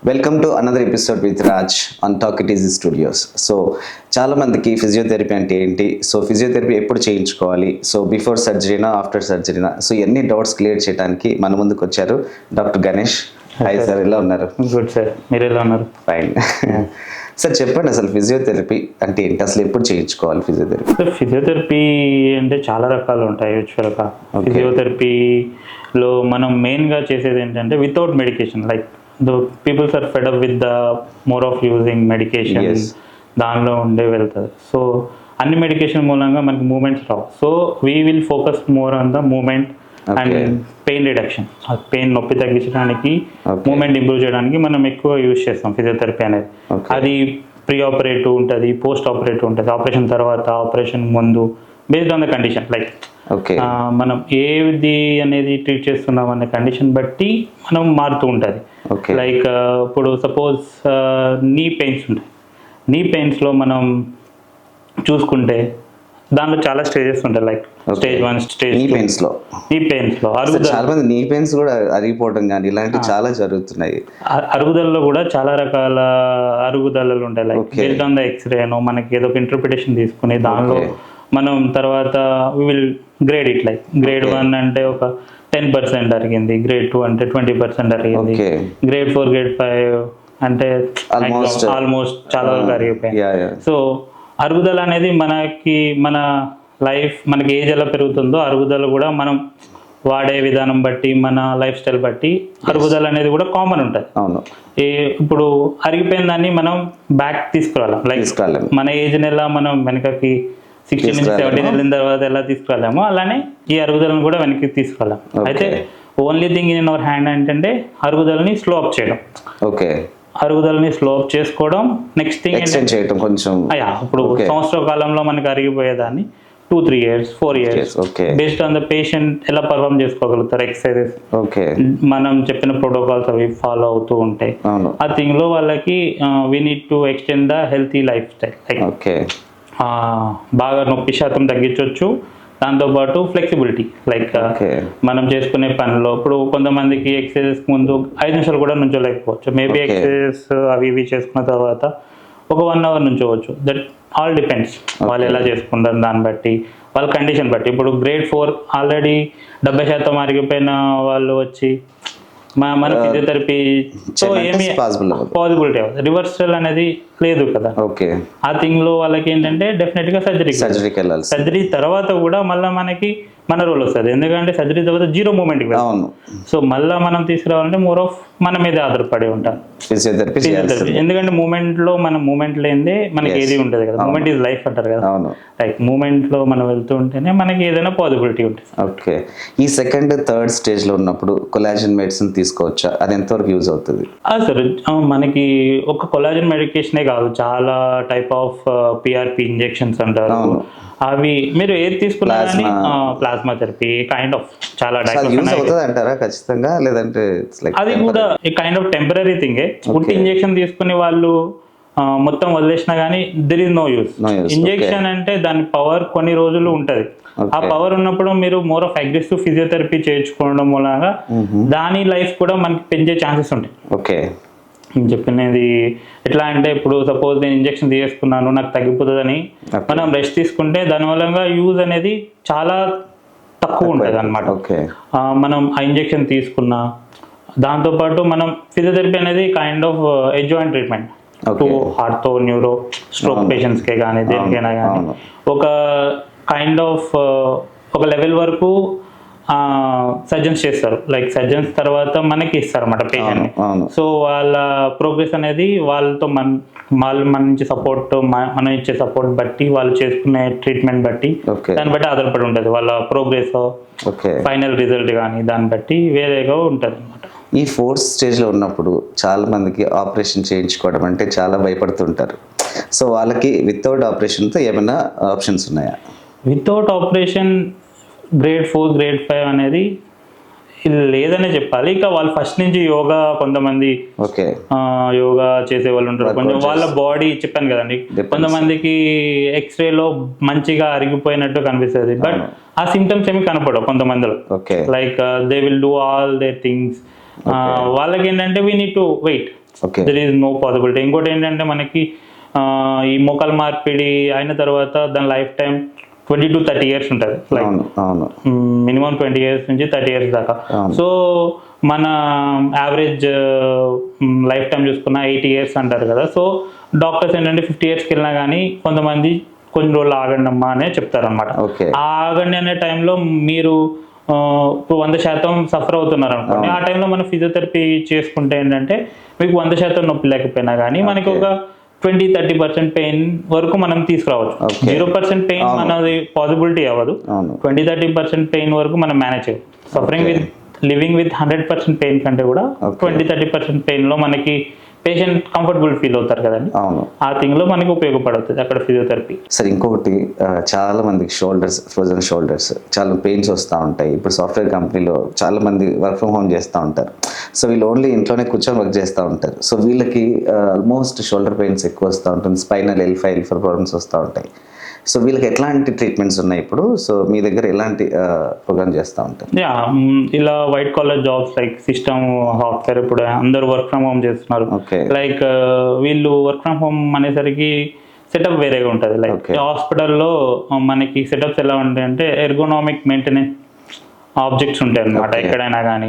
Welcome to another episode with Raj on talk it easy studios. So చాలా మందికి physiotherapy అంటే ఏంటి, సో ఫిజియోథెరపీ ఎప్పుడు చేయించుకోవాలి, సో బిఫోర్ సర్జరీనా ఆఫ్టర్ సర్జరీనా, సో ఎన్ని డౌట్స్ క్లియర్ చేయడానికి మన ముందుకు వచ్చారు డాక్టర్ గణేష్. హాయ్ సార్, ఎలా ఉన్నారు? గుడ్ సార్, మీరు ఎలా ఉన్నారు? ఫైన్. సార్ చెప్పండి, అసలు ఫిజియోథెరపీ అంటే ఏంటి, అసలు ఎప్పుడు చేయించుకోవాలి ఫిజియోథెరపీ? సార్ ఫిజియోథెరపీ అంటే చాలా రకాలు ఉంటాయి యాక్చువల్గా. ఫిజియోథెరపీలో మనం మెయిన్గా చేసేది ఏంటంటే without medication, like the peoples are fed up with the more of using medication, దానిలో ఉండే వెళ్తుంది. సో అన్ని మెడికేషన్ మూలంగా మనకి మూమెంట్స్ రావు. So we will focus more on the moment and pain reduction. Pain నొప్పి తగ్గించడానికి, మూమెంట్ ఇంప్రూవ్ చేయడానికి మనం ఎక్కువ యూజ్ చేస్తాం ఫిజియోథెరపీ అనేది. అది ప్రీ ఆపరేటివ్ ఉంటుంది, పోస్ట్ ఆపరేటివ్ ఉంటుంది, ఆపరేషన్ తర్వాత, ఆపరేషన్ ముందు, based on the condition. Like మనం ఏది అనేది ట్రీట్ చేస్తున్నాం అనే కండిషన్ బట్టి మనం మారుతూ ఉంటుంది. లైక్ ఇప్పుడు సపోజ్ నీ పెయిన్స్ ఉంటాయి. నీ పెయిన్స్లో మనం చూసుకుంటే దాంట్లో చాలా స్టేజెస్ ఉంటాయి. Like stage 1, stage 2. నీ పెయిన్స్లో చాలా మంది నీ పెయిన్స్ కూడా అరిగిపోవడం కానీ ఇలాంటివి చాలా జరుగుతున్నాయి. అరుగుదలలో కూడా చాలా రకాల అరుగుదలలు ఉంటాయి. లైక్ బేస్డ్ ఆన్ ద ఎక్స్రేనో మనకి ఏదో ఒక ఇంటర్ప్రిటేషన్ తీసుకుని దానిలో మనం తర్వాత we will grade it. Like grade 1 అంటే ఒక 10% అరిగింది, గ్రేడ్ 2 అంటే 20% అరిగింది, గ్రేడ్ 4, గ్రేడ్ 5 అంటే ఆల్మోస్ట్ చాలా వరకు అరిగిపోయింది. సో అరుగుదల అనేది మన లైఫ్, మనకి ఏజ్ ఎలా పెరుగుతుందో అరుగుదల కూడా మనం వాడే విధానం బట్టి, మన లైఫ్ స్టైల్ బట్టి అరుగుదల అనేది కూడా కామన్ ఉంటుంది. ఇప్పుడు అరిగిపోయిన దాన్ని మనం బ్యాక్ తీసుకురావాలి. లైక్ మన ఏజ్ని ఎలా మనం వెనకకి 16 నుంచి 17 వెళ్ళిన తర్వాత ఎలా తీసుకురాలేమో అలానే ఈ అరుగుదలను కూడా వెనక్కి తీసుకురాలేము. అయితే only thing in our hand ఏంటంటే అరుగుదలని స్లో అప్ చేయడం. అరుగుదలని స్లో అప్ చేసుకోవడం. నెక్స్ట్ థింగ్ కొంచెం ఇప్పుడు సంవత్సర కాలంలో మనకి అరిగిపోయేదాన్ని 2-3 years, 4 years based on the patient ఎలా పర్ఫామ్ చేసుకోగలుగుతారు, ఎక్సర్సైజెస్ మనం చెప్పిన ప్రోటోకాల్స్ అవి ఫాలో అవుతూ ఉంటాయి. ఆ థింగ్ లో వాళ్ళకి we need to extend the healthy life style. Like బాగా నొప్పి శాతం తగ్గించవచ్చు, దాంతోపాటు ఫ్లెక్సిబిలిటీ. లైక్ మనం చేసుకునే పనిలో ఇప్పుడు కొంతమందికి ఎక్సర్సైజెస్ ముందు 5 నిమిషాలు కూడా నుంచోలేకపోవచ్చు. మేబీ ఎక్సర్సైజెస్ అవి ఇవి చేసుకున్న తర్వాత ఒక 1 hour నుంచోవచ్చు. దట్ ఆల్ డిపెండ్స్ వాళ్ళు ఎలా చేసుకుంటారు దాన్ని బట్టి, వాళ్ళ కండిషన్ బట్టి. ఇప్పుడు గ్రేడ్ 4 ఆల్రెడీ 70% అరిగిపోయిన వాళ్ళు వచ్చి మన ఫిజియోథెరపీ ఏమి పాసిబిలిటీ అవ్వదు, రివర్సల్ అనేది లేదు కదా. ఆ థింగ్ లో వాళ్ళకి ఏంటంటే డెఫినెట్ గా సర్జరీకి వెళ్ళాలి. సర్జరీ తర్వాత కూడా మళ్ళీ మనకి మన రోల్ వస్తుంది, ఎందుకంటే సర్జరీ తర్వాత 0 మూమెంట్. సో మళ్ళీ మనం తీసుకురావాలంటే మోర్ ఆఫ్ మన మీద ఆధారపడి ఉంటాం ఫిజియోథెరపీ. ఎందుకంటే మూమెంట్ లో మనం మూమెంట్ లేనిదే మనకి ఏది ఉంటుంది కదా. మూమెంట్ ఈజ్ లైఫ్ అంటారు కదా. లైక్ మూమెంట్ లో మనం వెళ్తూ ఉంటేనే మనకి ఏదైనా పాసిబిలిటీ ఉంటుంది. ఈ సెకండ్, థర్డ్ స్టేజ్ లో ఉన్నప్పుడు కొలాజన్ మెడిసిన్ తీసుకోవచ్చా? అది ఎంతవరకు యూజ్ అవుతుంది? సార్ మనకి ఒక కొలాజన్ మెడికేషనే కాదు, చాలా టైప్ ఆఫ్ పిఆర్పి ఇంజెక్షన్స్ అంటారు. అవి మీరు ఏది తీసుకున్నా కానీ ప్లాస్మా థెరపీ కైండ్ ఆఫ్ చాలా అంటారా ఖచ్చితంగా, లేదంటే అది కూడా కైండ్ ఆఫ్ టెంపరీ థింగే. ఉట్టి ఇంజెక్షన్ తీసుకుని వాళ్ళు మొత్తం వదిలేసినా కానీ there is no use. Injection అంటే దాని పవర్ కొన్ని రోజులు ఉంటుంది. ఆ పవర్ ఉన్నప్పుడు మీరు మోర్ ఆఫ్ అగ్రెసివ్ ఫిజియోథెరపీ చేయించుకోవడం మూలంగా దాని లైఫ్ కూడా మనకి పెంచే ఛాన్సెస్ ఉంటాయి. నేను చెప్పినది ఎట్లా అంటే, ఇప్పుడు సపోజ్ నేను ఇంజెక్షన్ తీసుకున్నాను, నాకు తగ్గిపోతుందని మనం రెస్ట్ తీసుకుంటే దాని మూలంగా యూజ్ అనేది చాలా తక్కువ ఉంటుంది అనమాట. మనం ఆ ఇంజెక్షన్ తీసుకున్నా, దాంతోపాటు మనం ఫిజియోథెరపీ అనేది kind of joint treatment to హార్ట్తో, న్యూరో, స్ట్రోక్ పేషెంట్స్కే కానీ దేనికైనా కానీ ఒక కైండ్ ఆఫ్ ఒక లెవెల్ వరకు సర్జన్స్ చేస్తారు. లైక్ సర్జన్స్ తర్వాత మనకి ఇస్తారు అన్నమాట పేషెంట్ని. సో వాళ్ళ ప్రోగ్రెస్ అనేది వాళ్ళతో మన నుంచి సపోర్ట్, మనం ఇచ్చే సపోర్ట్ బట్టి, వాళ్ళు చేసుకునే ట్రీట్మెంట్ బట్టి, దాన్ని బట్టి ఆధారపడి ఉంటుంది వాళ్ళ ప్రోగ్రెస్, ఫైనల్ రిజల్ట్ కానీ దాన్ని బట్టి వేరేగా ఉంటుంది అనమాట. ఈ 4th స్టేజ్లో ఉన్నప్పుడు చాలా మందికి ఆపరేషన్ చేయించుకోవడం అంటే చాలా భయపడుతుంటారు. సో వాళ్ళకి వితౌట్ ఆపరేషన్తో ఏమైనా ఆప్షన్స్ ఉన్నాయా? వితౌట్ ఆపరేషన్ గ్రేడ్ 4, గ్రేడ్ 5 అనేది లేదనే చెప్పాలి. ఇక వాళ్ళు ఫస్ట్ నుంచి యోగా, కొంతమంది యోగా చేసే వాళ్ళు ఉంటారు. కొంచెం వాళ్ళ బాడీ చెప్పాను కదండి, కొంతమందికి ఎక్స్రేలో మంచిగా అరిగిపోయినట్టు కనిపిస్తుంది, బట్ ఆ సిమ్టమ్స్ ఏమి కనపడవు కొంతమందిలో. Like they will do all their things. వాళ్ళకి ఏంటంటే we need to wait. Okay. There is no possibility. ఇంకోటి ఏంటంటే మనకి ఈ మోకాలు మార్పిడి అయిన తర్వాత దాని లైఫ్ టైం 20 to 30 years ఉంటుంది, లైక్ మినిమం 20 years నుంచి 30 years దాకా. సో మన యావరేజ్ లైఫ్ టైం చూసుకున్న 80 years అంటారు కదా. సో డాక్టర్స్ ఏంటంటే 50 yearsకి వెళ్ళినా కానీ కొంతమంది కొన్ని రోజులు ఆగండి అమ్మా అనే చెప్తారు అనమాట. ఆగండి అనే టైంలో మీరు ఇప్పుడు 100% సఫర్ అవుతున్నారు అనుకోండి, ఆ టైంలో మనం ఫిజియోథెరపీ చేసుకుంటే ఏంటంటే మీకు 100% నొప్పి లేకపోయినా కానీ మనకి ఒక 20-30% పెయిన్ వరకు మనం తీసుకురావచ్చు. 0% పెయిన్ మనది పాసిబిలిటీ అవ్వదు. 20-30% పెయిన్ వరకు మనం మేనేజ్ చేయాలి. Suffering with living with 100% pain కంటే కూడా 20-30% పెయిన్ లో మనకి పేషెంట్ కంఫర్టబుల్ ఫీల్ అవుతారు కదండి. ఆ థింగ్ లో మనకి ఉపయోగపడుతుంది అక్కడ ఫిజియోథెరపీ. సరే, ఇంకొకటి చాలా మందికి ఫ్రోజన్ షోల్డర్స్ చాలా పెయిన్స్ వస్తూ ఉంటాయి. ఇప్పుడు సాఫ్ట్వేర్ కంపెనీలో చాలా మంది వర్క్ ఫ్రమ్ హోమ్ చేస్తూ ఉంటారు. సో వీళ్ళు ఓన్లీ ఇంట్లోనే కూర్చొని వర్క్ చేస్తూ ఉంటారు. సో వీళ్ళకి ఆల్మోస్ట్ షోల్డర్ పెయిన్స్ ఎక్కువ వస్తూ ఉంటుంది, స్పైనల్ L5 ప్రాబ్లమ్స్ వస్తూ ఉంటాయి. సో వీళ్ళకి ఎట్లాంటి ట్రీట్మెంట్స్ ఉన్నాయి ఇప్పుడు? సో మీ దగ్గర ఎలాంటి ప్రోగ్రామ్ చేస్తూ ఉంటారు? ఇలా white collar jobs like system software ఇప్పుడు అందరూ వర్క్ ఫ్రమ్ హోమ్ చేస్తున్నారు. లైక్ వీళ్ళు వర్క్ ఫ్రమ్ హోమ్ అనేసరికి సెటప్ వేరేగా ఉంటుంది. లైక్ హాస్పిటల్లో మనకి సెటప్స్ ఎలా ఉంటాయి అంటే ఎర్గోనామిక్ మెయింటెనెన్స్ ఆబ్జెక్ట్స్ ఉంటాయి అనమాట. ఎక్కడైనా కానీ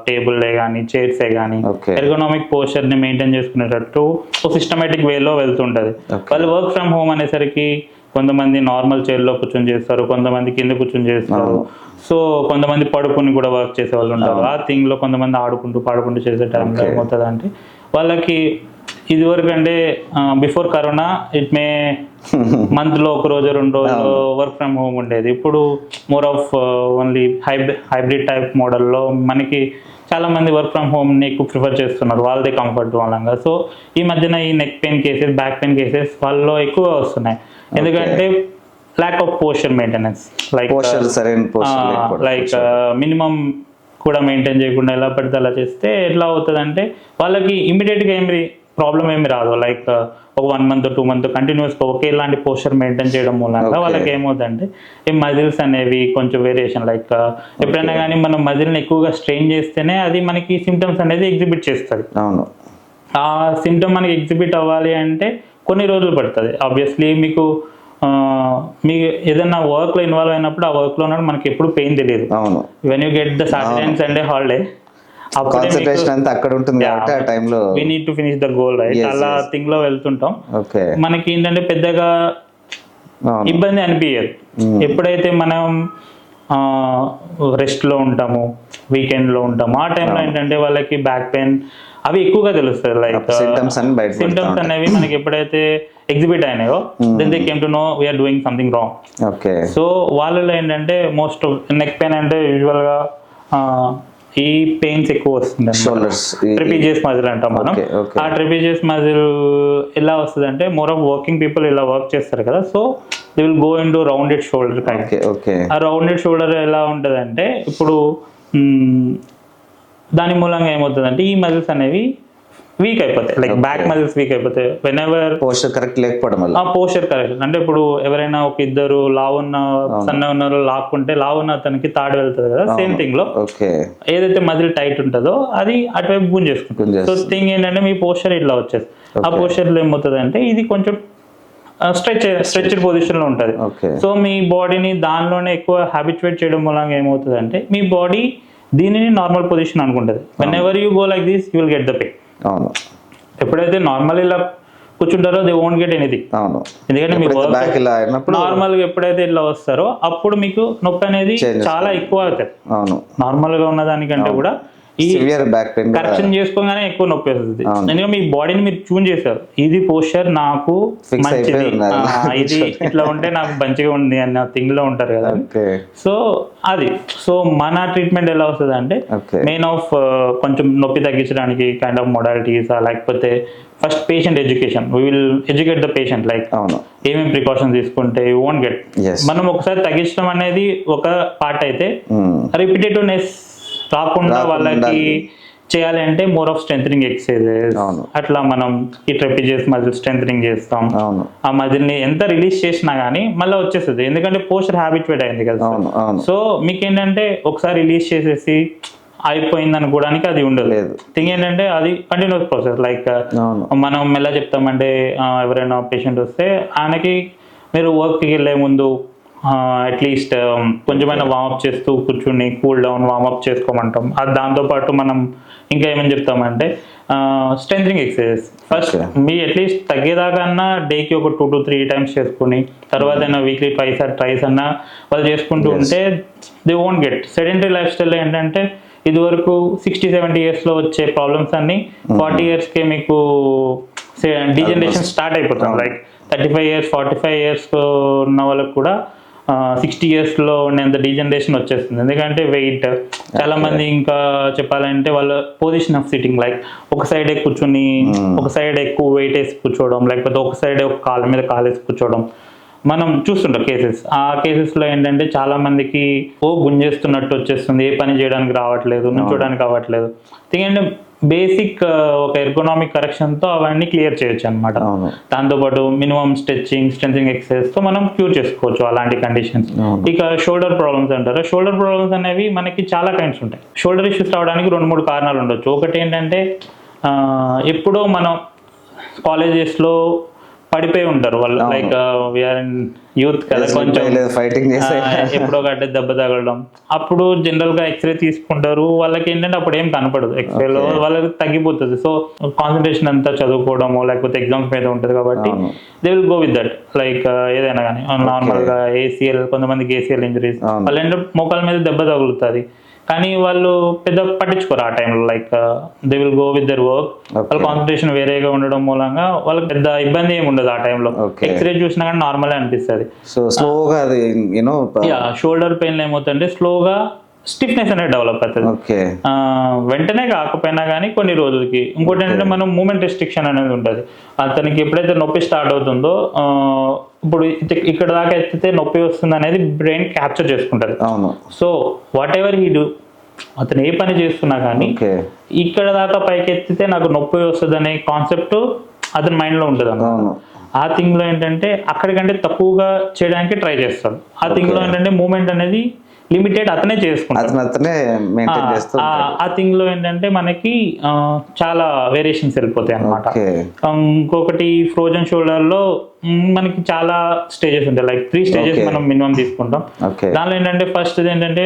టేబుల్లే కానీ చైర్సే కానీ ఎర్గోనామిక్ పోస్చర్ ని మెయింటైన్ చేసుకునేటట్టు ఒక సిస్టమేటిక్ వేలో వెళ్తుంటది. వాళ్ళు వర్క్ ఫ్రమ్ హోమ్ అనేసరికి కొంతమంది నార్మల్ చైర్లో కూర్చొని చేస్తారు, కొంతమంది కింద కూర్చొని చేస్తారు. సో కొంతమంది పడుకుని కూడా వర్క్ చేసే వాళ్ళు ఉంటారు. ఆ థింగ్ లో కొంతమంది పాడుకుంటూ చేసే టైంలో ఏమవుతుంది అంటే వాళ్ళకి ఇదివరకు అంటే before corona it May month లో 1 రోజు 2 రోజులు వర్క్ ఫ్రమ్ హోమ్ ఉండేది. ఇప్పుడు more of only hybrid type మోడల్లో మనకి చాలా మంది వర్క్ ఫ్రమ్ హోమ్ ని ఎక్కువ ప్రిఫర్ చేస్తున్నారు వాళ్ళదే కంఫర్ట్ వాళ్ళంగా. సో ఈ మధ్యన ఈ neck pain cases, back pain cases వాళ్ళలో ఎక్కువ వస్తున్నాయి. ఎందుకంటే lack of posture maintenance, like minimum కూడా మెయింటైన్ చేయకుండా ఎలా పడితే అలా చేస్తే ఎట్లా అవుతుంది అంటే వాళ్ళకి ఇమీడియట్గా ప్రాబ్లం ఏమి రాదు. లైక్ ఒక 1 month 2 months కంటిన్యూస్గా ఒకేలాంటి పోస్చర్ మెయింటైన్ చేయడం మూలంగా వాళ్ళకి ఏమవుతుందంటే ఈ మజిల్స్ అనేవి కొంచెం వేరియేషన్, లైక్ ఎప్పుడైనా కానీ మనం మజిల్ని ఎక్కువగా స్ట్రెయిన్ చేస్తేనే అది మనకి సిమ్టమ్స్ అనేది ఎగ్జిబిట్ చేస్తుంది. ఆ సిమ్టమ్ మనకి ఎగ్జిబిట్ అవ్వాలి అంటే కొన్ని రోజులు పడుతుంది. ఆబ్వియస్లీ మీకు ఏదైనా వర్క్ లో ఇన్వాల్వ్ అయినప్పుడు ఆ వర్క్ లో ఉన్నప్పుడు మనకి ఎప్పుడు పెయిన్ తెలియదు. When you get the Saturday and Sunday holiday we need to finish the goal, right? అలా థింగ్ లో వెళ్తుంటాం. మనకి ఏంటంటే పెద్దగా ఇబ్బంది అనిపించదు. ఎప్పుడైతే మనం రెస్ట్ లో ఉంటాము, వీకెండ్ లో ఉంటాము, ఆ టైంలో ఏంటంటే వాళ్ళకి బ్యాక్ పెయిన్ అవి ఎక్కువగా తెలుస్తుంది. లైక్ సిమ్టమ్స్ అనేవి మనకి ఎప్పుడైతే ఎగ్జిబిట్ అయినాయో then they came to know we are doing something wrong. So వాళ్ళలో ఏంటంటే మోస్ట్ నెక్ పెయిన్ అంటే యూజువల్ గా ఈ పెయిన్స్ ఎక్కువ వస్తుంది. ట్రెపీజియస్ మజిల్ అంటాం మనం. ఆ ట్రెపీజియస్ మజిల్ ఎలా వస్తుంది అంటే మోర్ ఆఫ్ వర్కింగ్ పీపుల్ ఇలా వర్క్ చేస్తారు కదా, so they will go in to rounded shoulder kind. ఆ రౌండెడ్ షోల్డర్ ఎలా ఉంటుంది అంటే ఇప్పుడు దాని మూలంగా ఏమవుతుంది అంటే ఈ మజిల్స్ అనేవి వీక్ అయిపోతాయి. లైక్ బ్యాక్ మజిల్స్ వీక్ అయిపోతాయి వెన్ ఎవర్ పోస్చర్ కరెక్ట్ లేకపోవడం వల్ల. పోస్చర్ కరెక్ట్ అంటే ఇప్పుడు ఎవరైనా ఒక ఇద్దరు లావున్న సన్న ఉన్నారు లాక్కుంటే లావున్న అతనికి తాడు వెళ్తుంది కదా, సేమ్ థింగ్ లో ఏదైతే మజిల్ టైట్ ఉంటుందో అది అటువైపు గుంజ చేసుకుంటుంది. సో థింగ్ ఏంటంటే మీ పోస్చర్ ఇట్లా వచ్చేది. ఆ పోస్చర్ లో ఏమవుతుంది అంటే ఇది కొంచెం స్ట్రెచ్డ్ పొజిషన్ లో ఉంటుంది. సో మీ బాడీని దానిలోనే ఎక్కువ హ్యాబిచువేట్ చేయడం మూలంగా ఏమవుతుంది అంటే మీ బాడీ దీనిని నార్మల్ పొజిషన్ అనుకుంటుంది. When ever you go like this you will get the pain. ఎప్పుడైతే నార్మల్ ఇలా కూర్చుంటారో దే వోంట్ గెట్ ఎనీథింగ్. ఎందుకంటే మీ నార్మల్ గా ఎప్పుడైతే ఇట్లా వస్తారో అప్పుడు మీకు నొప్పి అనేది చాలా ఎక్కువ అవుతుంది. నార్మల్ గా ఉన్న దానికంటే కూడా ఈ కరెక్షన్ చేసుకోగానే ఎక్కువ నొప్పి వస్తుంది. ఎందుకంటే మీ బాడీని మీరు ట్యూన్ చేశారు, ఇది పోస్చర్ నాకు మంచిది, ఇది ఇట్లా ఉంటే నాకు మంచిగా ఉంది అన్న థింగ్ లో ఉంటారు కదా. సో అది మన ట్రీట్మెంట్ ఎలా వస్తుంది అంటే మెయిన్ ఆఫ్ కొంచెం నొప్పి తగ్గించడానికి కైండ్ ఆఫ్ మొడాలిటీస్, లేకపోతే first patient education. We will educate the patient like ఏమేమి ప్రికాషన్స్ తీసుకుంటే యూ వోంట్ గెట్. మనం ఒకసారి తగ్గించడం అనేది ఒక పార్ట్ అయితే రిపిటేటివ్నెస్ రాకుండా వాళ్ళకి చేయాలి అంటే మోర్ ఆఫ్ స్ట్రెంథనింగ్ ఎక్సర్సైజెస్. అట్లా మనం ఈ ట్రెపీజియస్ మజిల్ స్ట్రెంథనింగ్ చేస్తాం. ఆ మజిల్ ని ఎంత రిలీజ్ చేసినా గానీ మళ్ళీ వచ్చేస్తుంది, ఎందుకంటే పోస్చర్ హ్యాబిచువేట్ అయింది కదా. సో మీకు ఏంటంటే ఒకసారి రిలీజ్ చేసేసి అయిపోయింది అనుకోవడానికి అది ఉండదు. థింగ్ ఏంటంటే అది కంటిన్యూస్ ప్రాసెస్. లైక్ మనం ఎలా చెప్తామంటే ఎవరైనా పేషెంట్ వస్తే ఆయనకి మీరు వర్క్కి వెళ్ళే ముందు అట్లీస్ట్ కొంచెమైనా వార్మప్ చేస్తూ కూర్చుని కూల్ డౌన్ వార్మప్ చేసుకోమంటాం. దాంతోపాటు మనం ఇంకా ఏమని చెప్తామంటే స్ట్రెంథనింగ్ ఎక్సర్సైజెస్ ఫస్ట్ మీ అట్లీస్ట్ తగ్గేదాకన్నా డేకి ఒక 2 to 3 times చేసుకుని తర్వాత వీక్లీ ట్రైస్ అన్నా వాళ్ళు చేసుకుంటూ ఉంటే they won't get sedentary life style. ఏంటంటే ఇది వరకు 60-70 yearsలో వచ్చే ప్రాబ్లమ్స్ అన్ని 40 yearsకే మీకు డీజనరేషన్ స్టార్ట్ అయిపోతుంది. లైక్ 35 years 45 years ఉన్న వాళ్ళకి కూడా 60 yearsలో ఉండేంత డీజనరేషన్ వచ్చేస్తుంది. ఎందుకంటే వెయిట్ చాలా మంది ఇంకా చెప్పాలంటే వాళ్ళ పొజిషన్ ఆఫ్ సిట్టింగ్ లైక్ ఒక సైడ్ కూర్చుని ఒక సైడ్ ఎక్కువ వెయిట్ వేసి కూర్చోవడం, లేకపోతే ఒక సైడ్ ఒక కాళ్ళ మీద కాలు వేసి కూర్చోవడం మనం చూస్తుంటాం కేసెస్. ఆ కేసెస్లో ఏంటంటే చాలా మందికి గుంజేస్తున్నట్టు వచ్చేస్తుంది, ఏ పని చేయడానికి రావట్లేదు, నుంచోడానికి రావట్లేదు. ఎందుకంటే బేసిక్ ఒక ఎర్గోనామిక్ కరెక్షన్తో అవన్నీ క్లియర్ చేయొచ్చు అనమాట. దాంతోపాటు మినిమం స్ట్రెంథనింగ్ ఎక్సర్సైజ్తో మనం క్యూర్ చేసుకోవచ్చు అలాంటి కండిషన్స్. ఇక షోల్డర్ ప్రాబ్లమ్స్ అంటారు. షోల్డర్ ప్రాబ్లమ్స్ అనేవి మనకి చాలా కైండ్స్ ఉంటాయి. షోల్డర్ ఇష్యూస్ రావడానికి 2-3 కారణాలు ఉండొచ్చు. ఒకటి ఏంటంటే ఎప్పుడో మనం కాలేజెస్లో పడిపోయి ఉంటారు వాళ్ళు, లైక్ వీఆర్ ఇన్ యూత్ కదా, కొంచెం ఫైటింగ్ ఎప్పుడో గడ్డ దెబ్బ తగలడం, అప్పుడు జనరల్ గా ఎక్స్రే తీసుకుంటారు. వాళ్ళకి ఏంటంటే అప్పుడు ఏం కనపడదు, ఎక్స్రేలో వాళ్ళకి తగ్గిపోతుంది. సో కాన్సన్ట్రేషన్ అంతా చదువుకోవడమో లేకపోతే ఎగ్జామ్స్ మీద ఉంటుంది కాబట్టి they will go with that. Like ఏదైనా కానీ నార్మల్ గా ఏసీఎల్, కొంతమందికి ఏసీఎల్ ఇంజరీస్, వాళ్ళు ఏంటంటే మోకాల మీద దెబ్బ తగులుతుంది కానీ వాళ్ళు పెద్ద పట్టించుకోరు ఆ టైంలో. Like they will go with their work. వాళ్ళ కాన్సన్ట్రేషన్ వేరేగా ఉండడం మూలంగా వాళ్ళకి పెద్ద ఇబ్బంది ఏమి ఉండదు ఆ టైంలో. ఎక్స్రే చూసినా కానీ నార్మల్ అనిపిస్తుంది. షోల్డర్ పెయిన్ ఏమవుతుందంటే స్లోగా స్టిఫ్నెస్ అనేది డెవలప్ అవుతుంది. వెంటనే కాకపోయినా కానీ కొన్ని రోజులకి. ఇంకోటి ఏంటంటే మనం మూమెంట్ రెస్ట్రిక్షన్ అనేది ఉంటుంది. అతనికి ఎప్పుడైతే నొప్పి స్టార్ట్ అవుతుందో ఇప్పుడు ఇక్కడ దాకా ఎత్తితే నొప్పి వస్తుంది అనేది బ్రెయిన్ క్యాప్చర్ చేసుకుంటుంది. So what ever he do, అతను ఏ పని చేస్తున్నా కానీ ఇక్కడ దాకా పైకి ఎత్తితే నాకు నొప్పి వస్తుంది అనే కాన్సెప్ట్ అతని మైండ్లో ఉంటుంది అన్నమాట. ఆ థింగ్లో ఏంటంటే అక్కడికంటే తక్కువగా చేయడానికి ట్రై చేస్తాడు. ఆ థింగ్లో ఏంటంటే మూమెంట్ అనేది లిమిటెడ్ అతనే చేసుకుంటాడు. ఆ థింగ్ లో ఏంటంటే మనకి చాలా వేరియేషన్స్ వెళ్ళిపోతాయి అన్నమాట. ఇంకొకటి ఫ్రోజన్ షోల్డర్ లో మనకి చాలా స్టేజెస్ ఉంటాయి. లైక్ 3 stages మనం మినిమం తీసుకుంటాం. దానిలో ఏంటంటే ఫస్ట్ ఏంటంటే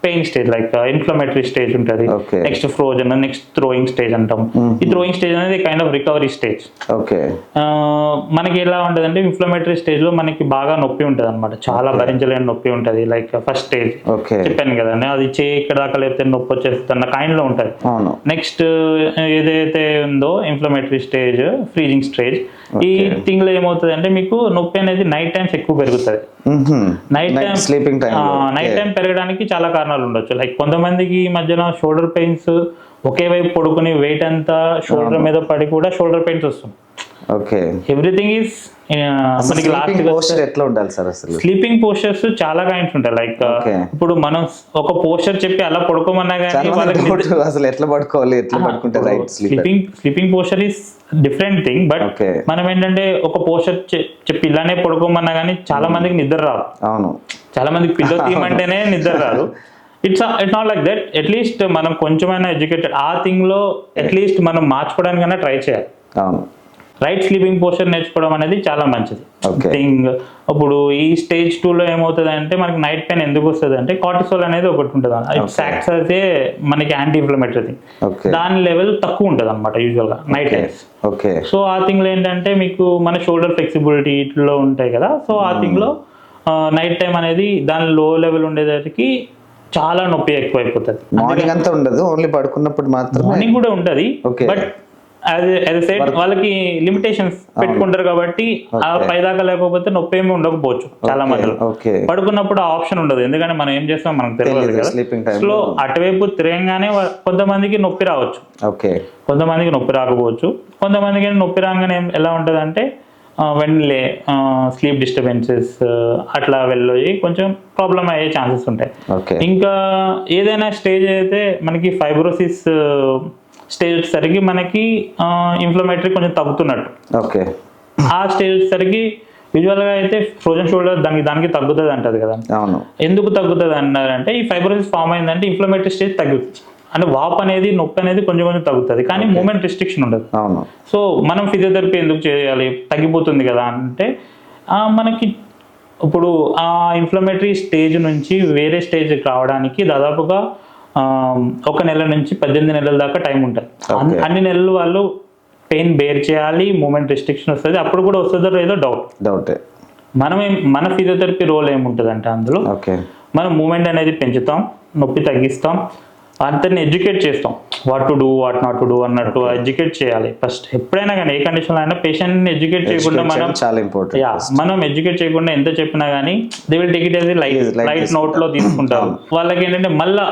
pain stage, like inflammatory stage ఉంటుంది. Next frozen, next throwing stage అంటాం. ఈ థ్రోయింగ్ స్టేజ్ అనేది కైండ్ ఆఫ్ రికవరీ స్టేజ్. మనకి ఎలా ఉంటుంది అంటే ఇన్ఫ్లమేటరీ స్టేజ్ లో మనకి బాగా నొప్పి ఉంటుంది అనమాట, చాలా భరించలేని నొప్పి ఉంటుంది. లైక్ ఫస్ట్ స్టేజ్ చెప్పాను కదండి, అది ఇక్కడ దాకా లేకపోతే నొప్పి వచ్చేస్తున్న కైండ్ లో ఉంటుంది. నెక్స్ట్ ఏదైతే ఉందో ఇన్ఫ్లమేటరీ స్టేజ్, ఫ్రీజింగ్ స్టేజ్. ఈ థింగ్ లో ఏమవుతుంది అంటే మీకు నొప్పి అనేది నైట్ టైమ్స్ ఎక్కువ పెరుగుతుంది. నైట్ టైం పెరగడానికి చాలా కారణాలు ఉండొచ్చు. లైక్ కొంతమందికి ఈ మధ్యన షోల్డర్ పెయిన్స్ ఒకే వైపు పడుకుని వెయిట్ అంతా షోల్డర్ మీద పడి కూడా షోల్డర్ పెయిన్స్ వస్తుంది. ఎవ్రీథింగ్ ఈస్ మనకి ఎట్లా ఉండాలి సార్? అసలు స్లీపింగ్ పోస్చర్స్ చాలా కైండ్స్ ఉంటాయి. లైక్ ఇప్పుడు మనం ఒక పోస్చర్ చెప్పి అలా పడుకోమన్నా కానీ అసలు ఎట్లా పడుకోవాలి, ఎట్లా పడుకుంటే right sleeping posture is different thing. But మనం ఏంటంటే ఒక పోస్చర్ చెప్పి ఇలానే పడుకోమన్నా కానీ చాలా మందికి నిద్ర రాదు. చాలా మందికి పిల్లో తీయమంటేనే నిద్ర రాదు. It's not like that. At least మనం కొంచెమైనా ఎడ్యుకేటెడ్ ఆ థింగ్ లో అట్లీస్ట్ మనం మార్చుకోవడానికైనా ట్రై చేయాలి. రైట్ స్లీపింగ్ పోస్చర్ నేర్చుకోవడం అనేది చాలా మంచిది థింగ్. ఇప్పుడు ఈ స్టేజ్ 2లో ఏమవుతుంది అంటే మనకి నైట్ పెయిన్ ఎందుకు వస్తుంది అంటే కార్టిసోల్ అనేది ఒకటి ఉంటుంది. ఇట్స్ యాక్ట్స్ యాజ్ ఏ మనకి యాంటీ ఇన్ఫ్లమేటరీ థింగ్. దాని లెవెల్ తక్కువ ఉంటుంది అనమాట యూజువల్ గా నైట్ టైమ్స్. సో ఆ థింగ్ లో ఏంటంటే మీకు మన షోల్డర్ ఫ్లెక్సిబిలిటీ ఇట్లో ఉంటాయి కదా. సో ఆ థింగ్ లో నైట్ టైం అనేది దాని లో లెవెల్ ఉండేసరికి చాలా నొప్పి ఎక్కువ అయిపోతుంది. మార్నింగ్ అంతా ఉండదు, ఓన్లీ పడుకున్నప్పుడు మాత్రమే. మార్నింగ్ కూడా ఉంటది, బట్ వాళ్ళకి లిమిటేషన్స్ పెట్టుకుంటారు కాబట్టి ఆ పైదాకా లేకపోతే నొప్పి ఏమి ఉండకపోవచ్చు చాలా మందిలో. పడుకున్నప్పుడు ఆ ఆప్షన్ ఉండదు, ఎందుకంటే మనం ఏం చేస్తాం మనకు తెలియదు కదా. స్లో అటువైపు తిరగగానే కొంతమందికి నొప్పి రావచ్చు, కొంతమందికి నొప్పి రాకపోవచ్చు. కొంతమందికి నొప్పి రాగానే ఎలా ఉంటుంది అంటే వెంటనే స్లీప్ డిస్టర్బెన్సెస్ అట్లా వెళ్ళి కొంచెం ప్రాబ్లం అయ్యే ఛాన్సెస్ ఉంటాయి. ఇంకా ఏదైనా స్టేజ్ అయితే మనకి ఫైబ్రోసిస్ స్టేజ్ వచ్చేసరికి మనకి ఇన్ఫ్లమేటరీ కొంచెం తగ్గుతున్నట్టు. ఆ స్టేజ్ వచ్చేసరికి యూజువల్గా అయితే ఫ్రోజన్ షోల్డర్ దానికి తగ్గుతుంది అంటది కదా. ఎందుకు తగ్గుతుంది అన్నారంటే ఈ ఫైబ్రోసిస్ ఫామ్ అయిందంటే ఇన్ఫ్లమేటరీ స్టేజ్ తగ్గుతుంది. అంటే వాప్ అనేది నొప్పి అనేది కొంచెం కొంచెం తగ్గుతుంది, కానీ మూమెంట్ రిస్ట్రిక్షన్ ఉండదు. అవును. సో మనం ఫిజియోథెరపీ ఎందుకు చేయాలి, తగ్గిపోతుంది కదా అంటే మనకి ఇప్పుడు ఆ ఇన్ఫ్లమేటరీ స్టేజ్ నుంచి వేరే స్టేజ్కి రావడానికి దాదాపుగా 1 నెల నుంచి 18 నెలల దాకా టైం ఉంటుంది. అన్ని నెలలు వాళ్ళు పెయిన్ బేర్ చేయాలి, మూమెంట్ రిస్ట్రిక్షన్ వస్తుంది. అప్పుడు కూడా వస్తుందో లేదో డౌట్. మన ఫిజియోథెరపీ రోల్ ఏముంటుంది అంటే అందులో మనం మూమెంట్ అనేది పెంచుతాం, నొప్పి తగ్గిస్తాం, అంతని ఎడ్యుకేట్ చేస్తాం, what to do what not to do అన్నట్టు ఎడ్యుకేట్ చేయాలి. ఫస్ట్ ఎప్పుడైనా కానీ ఏ కండిషన్లో అయినా పేషెంట్ని ఎడ్యుకేట్ చేయకుండా మనం ఎడ్యుకేట్ చేయకుండా ఎంత చెప్పినా కానీ they will take it as light నోట్లో తీసుకుంటారు. వాళ్ళకి ఏంటంటే మళ్ళా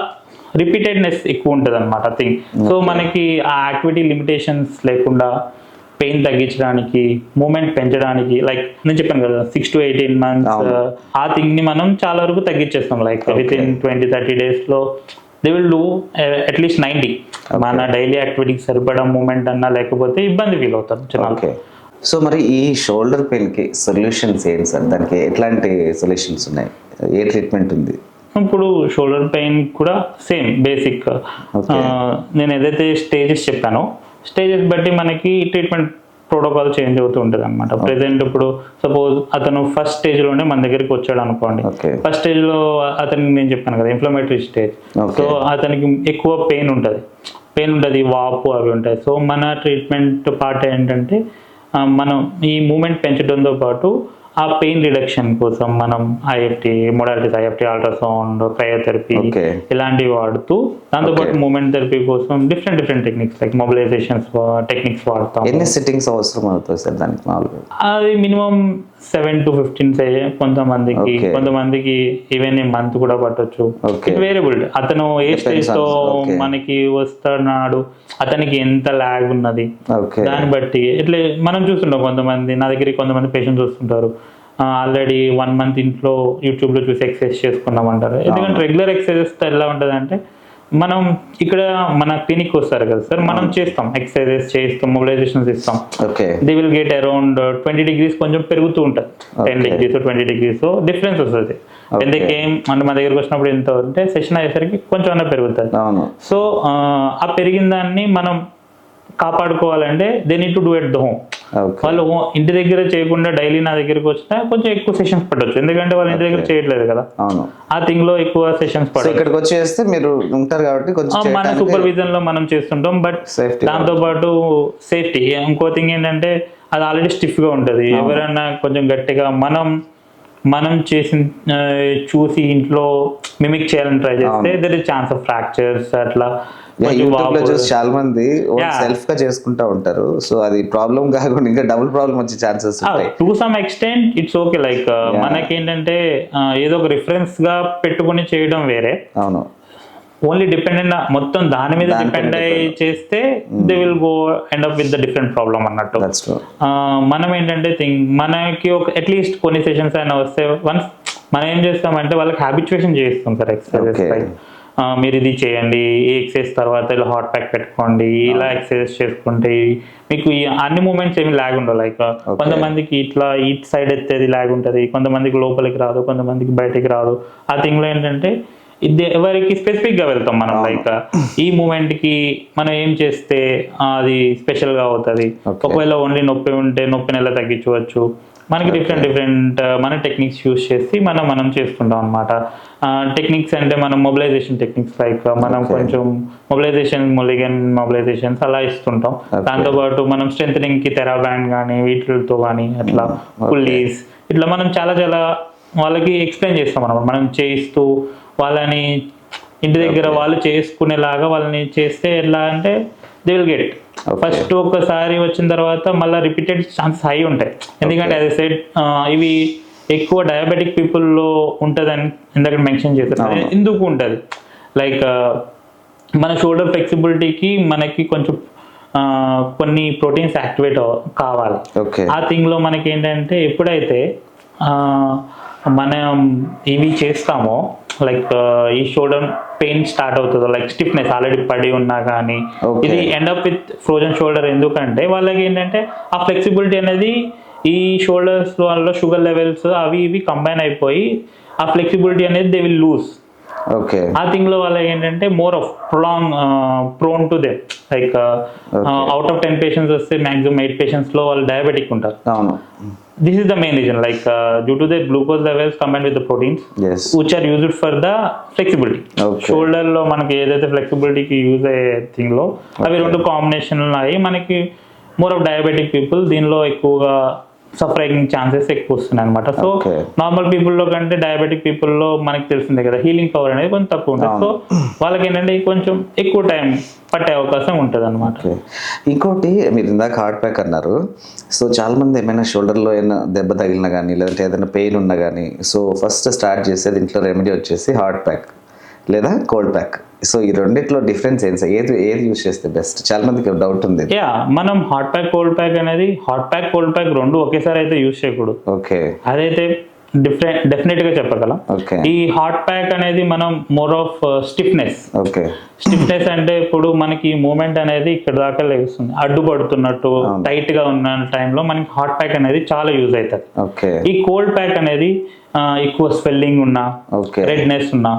రిపీటెడ్నెస్ ఎక్కువ ఉంటుంది అనమాట థింగ్. సో మనకి ఆ యాక్టివిటీ లిమిటేషన్స్ లేకుండా పెయిన్ తగ్గించడానికి, మూమెంట్ పెంచడానికి, లైక్ నేను చెప్పాను కదా 6 to 18 months ఆ థింగ్ ని మనం చాలా వరకు తగ్గించేస్తాం. లైక్ విత్ ఇన్ 20-30 days లో దే విల్ డూ అట్లీస్ట్ 90. మన డైలీ యాక్టివిటీకి సరిపడా మూమెంట్ అన్నా లేకపోతే ఇబ్బంది ఫీల్ అవుతారు జనాలు. సో మరి ఈ షోల్డర్ పెయిన్ కి సొల్యూషన్స్ ఏంటి సార్? దానికి ఎట్లాంటి సొల్యూషన్స్ ఉన్నాయి, ఏ ట్రీట్మెంట్ ఉంది? ఇప్పుడు షోల్డర్ పెయిన్ కూడా సేమ్ బేసిక్ నేను ఏదైతే స్టేజెస్ చెప్పానో స్టేజెస్ బట్టి మనకి ట్రీట్మెంట్ ప్రోటోకాల్ చేంజ్ అవుతూ ఉంటుంది అనమాట. ప్రెసెంట్ ఇప్పుడు సపోజ్ అతను ఫస్ట్ స్టేజ్లోనే మన దగ్గరికి వచ్చాడు అనుకోండి. ఫస్ట్ స్టేజ్లో అతనికి నేను చెప్పాను కదా ఇన్ఫ్లమేటరీ స్టేజ్. సో అతనికి ఎక్కువ పెయిన్ ఉంటుంది, వాపు అవి ఉంటాయి. సో మన ట్రీట్మెంట్ పార్ట్ ఏంటంటే మనం ఈ మూమెంట్ పెంచడంతో పాటు ఆ పెయిన్ రిడక్షన్ కోసం మనం IFT modalities, IFT, ultrasound, cryotherapy ఇలాంటివి వాడుతూ దాంతోపాటు మూమెంట్ థెరపీ కోసం different techniques like mobilisations techniques వాడతాం. ఎన్ని సిట్టింగ్స్ అవసరం అవుతుంది సార్ దానికి? అది మినిమం 7 to 15 కొంతమందికి ఈవెన్ మంత్ కూడా పట్టొచ్చు. వేరియబుల్, అతను ఏ స్టేజ్ తో మనకి వస్తున్నాడు, అతనికి ఎంత ల్యాగ్ ఉన్నది దాన్ని బట్టి ఇట్లా మనం చూస్తుంటాం. నా దగ్గర కొంతమంది పేషెంట్స్ వస్తుంటారు ఆల్రెడీ 1 month ఇంట్లో యూట్యూబ్ లో చూసి ఎక్సర్సైజ్ చేసుకున్నాం అంటారు. ఎందుకంటే రెగ్యులర్ ఎక్సర్సైజెస్ ఎలా ఉంటుంది అంటే మనం ఇక్కడ మన క్లినిక్ వస్తారు కదా సార్, మనం చేస్తాం ఎక్సర్సైజెస్ చేస్తాం, మొబిలైజేషన్స్ ఇస్తాం. They will get around 20 degrees కొంచెం పెరుగుతూ ఉంటుంది, 10 degrees 20 degrees డిఫరెన్స్ వస్తుంది. ఎందుకు అంటే మన దగ్గరకు వచ్చినప్పుడు ఎంత అంటే సెషన్ అయ్యేసరికి కొంచెం అన్నా పెరుగుతుంది. సో ఆ పెరిగిన దాన్ని మనం కాపాడుకోవాలంటే they need to do at the home. వాళ్ళు ఇంటి దగ్గర చేయకుండా డైలీ నా దగ్గరకు వచ్చినా కొంచెం ఎక్కువ సెషన్స్ పట్టొచ్చు, ఎందుకంటే వాళ్ళు ఇంటి దగ్గర చేయట్లేదు కదా. ఆ థింగ్ లో ఎక్కువ సెషన్స్ పడతాయి. ఇక్కడికి వచ్చేస్తే మీరు ఉంటారు కాబట్టి మన సూపర్విజన్ లో మనం చేస్తుంటాం. బట్ దాంతో పాటు సేఫ్టీ ఇంకో థింగ్ ఏంటంటే అది ఆల్రెడీ స్టిఫ్ గా ఉంటది. ఎవరైనా కొంచెం గట్టిగా మనం చూసి ఇంట్లో మిమిక్ చేయాలని ట్రై చేస్తే there is chance of fractures అట్లా. చాలా మంది సెల్ఫ్ గా చేసుకుంటా ఉంటారు. సో అది ప్రాబ్లం కాకుండా ఇంకా డబుల్ ప్రాబ్లం వచ్చే ఛాన్సెస్ ఉంటాయి. To some extent it's okay. Like మనకేంటంటే ఏదో ఒక రిఫరెన్స్ గా పెట్టుకుని చేయడం వేరే. అవును, ఓన్లీ డిపెండెంట్ మొత్తం దాని మీద డిపెండ్ అయ్యి చేస్తే they will go end up with the different problem అన్నట్టు. మనం ఏంటంటే మనకి ఒక అట్లీస్ట్ కొన్ని సెషన్స్ అయినా వస్తే వన్స్ మనం ఏం చేస్తామంటే వాళ్ళకి హ్యాబిచుయేషన్ చేస్తాం సార్ ఎక్సర్సైజెస్. మీరు ఇది చేయండి, ఈ ఎక్సర్సైజ్ తర్వాత ఇలా హాట్ ప్యాక్ పెట్టుకోండి, ఇలా ఎక్సర్సైజ్ చేసుకుంటే మీకు అన్ని మూమెంట్స్ ఏమి ల్యాగ్ ఉండవు. లైక్ కొంతమందికి ఇట్లా ఈ సైడ్ ఎత్తేది ల్యాగ్ ఉంటుంది, కొంతమందికి లోపలికి రాదు, కొంతమందికి బయటికి రాదు. ఆ థింగ్లో ఏంటంటే ఇది ఎవరికి స్పెసిఫిక్ గా వెళ్తాం మనం. లైక్ ఈ మూమెంట్ కి మనం ఏం చేస్తే అది స్పెషల్ గా అవుతుంది. ఒకవేళ ఓన్లీ నొప్పి ఉంటే నొప్పిని ఎలా తగ్గించవచ్చు, మనకి డిఫరెంట్ మన టెక్నిక్స్ యూస్ చేసి మనం చేసుకుంటాం అనమాట. టెక్నిక్స్ అంటే మనం మొబిలైజేషన్ టెక్నిక్స్ లైక్ మనం కొంచెం మొలిగన్ మొబిలైజేషన్స్ అలా ఇస్తుంటాం. దాంతోపాటు మనం స్ట్రెంథనింగ్ కి థెరాబ్యాండ్ కానీ వీటితో కానీ అట్లా పుల్లీస్ ఇట్లా మనం చాలా వాళ్ళకి ఎక్స్ప్లెయిన్ చేస్తాం అనమాట. మనం చేయిస్తూ వాళ్ళని ఇంటి దగ్గర వాళ్ళు చేసుకునేలాగా వాళ్ళని చేస్తే ఎట్లా అంటే దే విల్ గెట్. ఫస్ట్ ఒకసారి వచ్చిన తర్వాత మళ్ళీ రిపీటెడ్ ఛాన్సెస్ హై ఉంటాయి. ఎందుకంటే యాజ్ ఐ సెడ్ ఇవి ఎక్కువ డయాబెటిక్ పీపుల్లో ఉంటుందని ఇందాక మెన్షన్ చేస్తారు. ఎందుకు ఉంటుంది లైక్ మన షోల్డర్ ఫ్లెక్సిబిలిటీకి మనకి కొంచెం కొన్ని ప్రోటీన్స్ యాక్టివేట్ కావాలి. ఆ థింగ్లో మనకి ఏంటంటే ఎప్పుడైతే మనం ఇవి చేస్తామో లైక్ ఈ షోల్డర్ పెయిన్ స్టార్ట్ అవుతుందో లైక్ స్టిఫ్నెస్ ఆల్రెడీ పడి ఉన్నా కానీ ఇది end up with frozen shoulder. ఎందుకంటే వాళ్ళకి ఏంటంటే ఆ ఫ్లెక్సిబిలిటీ అనేది ఈ షోల్డర్స్ వాళ్ళలో షుగర్ లెవెల్స్ అవి ఇవి కంబైన్ అయిపోయి ఆ ఫ్లెక్సిబిలిటీ అనేది దే విల్ లూజ్. ఓకే ఆ థింగ్ లో వాళ్ళకి ఏంటంటే more of prone to they like out of 10 patients వస్తే మాక్సిమం 8 పేషెంట్స్ లో వాళ్ళు డయాబెటిక్ ఉంటారు. అవును. This is the main reason, like due to the glucose levels combined with the proteins, yes, which are used for the flexibility. Okay. Shoulder లో మనకి ఏదైతే flexibility కి use అయ్యే థింగ్ లో అవి రెండు కాంబినేషన్ అయ్యి మనకి మోర్ ఆఫ్ డయాబెటిక్ పీపుల్ దీనిలో ఎక్కువగా సఫరింగ్ ఛాన్సెస్ ఎక్కువ వస్తున్నాయి అనమాట. సో నార్మల్ పీపుల్ లో కంటే డయాబెటిక్ పీపుల్ లో మనకి తెలిసిందే కదా హీలింగ్ పవర్ అనేది కొంచెం తక్కువ ఉంటుంది. సో వాళ్ళకి ఏంటంటే కొంచెం ఎక్కువ టైం పట్టే అవకాశం ఉంటుంది అనమాట. ఇంకోటి మీరు ఇందాక హార్ట్ ప్యాక్ అన్నారు. సో చాలా మంది ఏమైనా షోల్డర్లో ఏమైనా దెబ్బ తగిలినా కానీ లేదంటే ఏదైనా పెయిన్ ఉన్నా కానీ సో ఫస్ట్ స్టార్ట్ చేసేది ఇంట్లో రెమెడీ వచ్చేసి హార్ట్ ప్యాక్ లేదా కోల్డ్ ప్యాక్. సో ఈ రెండిట్లో డిఫరెన్స్ ఏంటి సార్? ఏది యూజ్ చేస్తే బెస్ట్? చాలా మందికి డౌట్ ఉంది. మనం హాట్ ప్యాక్ కోల్డ్ ప్యాక్ అనేది కోల్డ్ ప్యాక్ రెండు ఒకేసారి అయితే యూజ్ చేయకూడదు. ఓకే, అదైతే డెఫినెట్ గా చెప్పగలం. ఈ హాట్ ప్యాక్ అనేది మనం more of stiffness. Okay, stiffness అంటే ఇప్పుడు మనకి మూమెంట్ అనేది ఇక్కడ దాకా లేస్తుంది, అడ్డుపడుతున్నట్టు టైట్ గా ఉన్న టైంలో మనకి హాట్ ప్యాక్ అనేది చాలా యూజ్ అవుతుంది. ఓకే, ఈ కోల్డ్ ప్యాక్ అనేది ఎక్కువ స్వెల్లింగ్ ఉన్నా రెడ్నెస్ ఉన్నా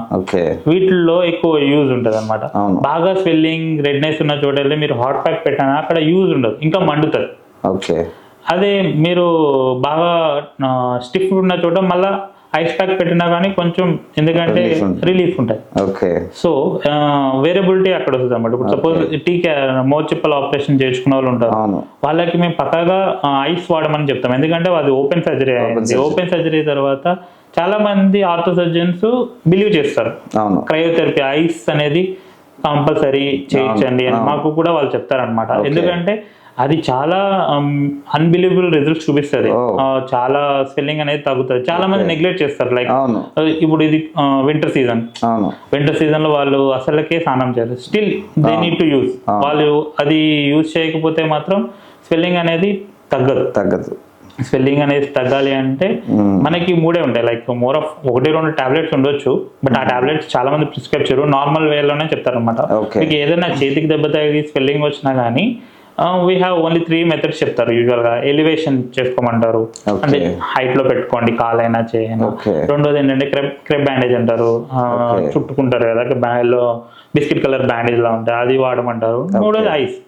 వీటిల్లో ఎక్కువ యూజ్ ఉంటది అనమాట. బాగా స్వెల్లింగ్ రెడ్నెస్ ఉన్న చోట మీరు హాట్ ప్యాక్ పెట్టినా అక్కడ యూజ్ ఉండదు, ఇంకా మండుతుంది. ఓకే, అదే మీరు బాగా స్టిఫ్ ఉన్న చోట మళ్ళా ఐస్ ప్యాక్ పెట్టినా కానీ కొంచెం ఎందుకంటే రిలీఫ్ ఉంటుంది. ఓకే, సో వేరియబిలిటీ అక్కడ వస్తుంది అన్నమాట. ఇప్పుడు సపోజ్ మోచిప్పల ఆపరేషన్ చేసుకున్న వాళ్ళు ఉంటారు, వాళ్ళకి మేము పక్కాగా ఐస్ వాడమని చెప్తాం. ఎందుకంటే అది ఓపెన్ సర్జరీ అయింది. ఓపెన్ సర్జరీ తర్వాత చాలా మంది ఆర్థో సర్జన్స్ బిలీవ్ చేస్తారు క్రయోథెరపీ ఐస్ అనేది కంపల్సరీ చేయించండి అని మాకు కూడా వాళ్ళు చెప్తారనమాట. ఎందుకంటే అది చాలా అన్బిలీవబుల్ రిజల్ట్స్ చూపిస్తుంది. చాలా స్వెల్లింగ్ అనేది తగ్గుతుంది. చాలా మంది నెగ్లెక్ట్ చేస్తారు. లైక్ ఇప్పుడు ఇది వింటర్ సీజన్ లో వాళ్ళు అసలుకే స్నానం చేయరు. Still they need to use. వాళ్ళు అది యూజ్ చేయకపోతే మాత్రం స్వెల్లింగ్ అనేది తగ్గదు. స్వెల్లింగ్ అనేది తగ్గాలి అంటే మనకి మూడే ఉంటాయి. లైక్ మోర్ ఆఫ్ 1-2 టాబ్లెట్స్ ఉండొచ్చు, బట్ ఆ టాబ్లెట్స్ చాలా మంది ప్రిస్క్రైబ్ చేయరు. నార్మల్ వేలోనే చెప్తారు అనమాట. మీకు ఏదైనా చేతికి దెబ్బ తగిలి స్వెల్లింగ్ వచ్చినా కానీ వీ హ్యావ్ ఓన్లీ 3 మెథడ్స్ చెప్తారు యూజువల్ గా. ఎలివేషన్ చేసుకోమంటారు, అంటే హైట్ లో పెట్టుకోండి కాలైనా చేయను. రెండోది ఏంటంటే క్రెబ్ బ్యాండేజ్ అంటారు, చుట్టుకుంటారు కదా బ్యాండేజ్, బిస్కెట్ కలర్ బ్యాండేజ్ లా ఉంటాయి, అది వాడమంటారు. మూడోది ఐస్.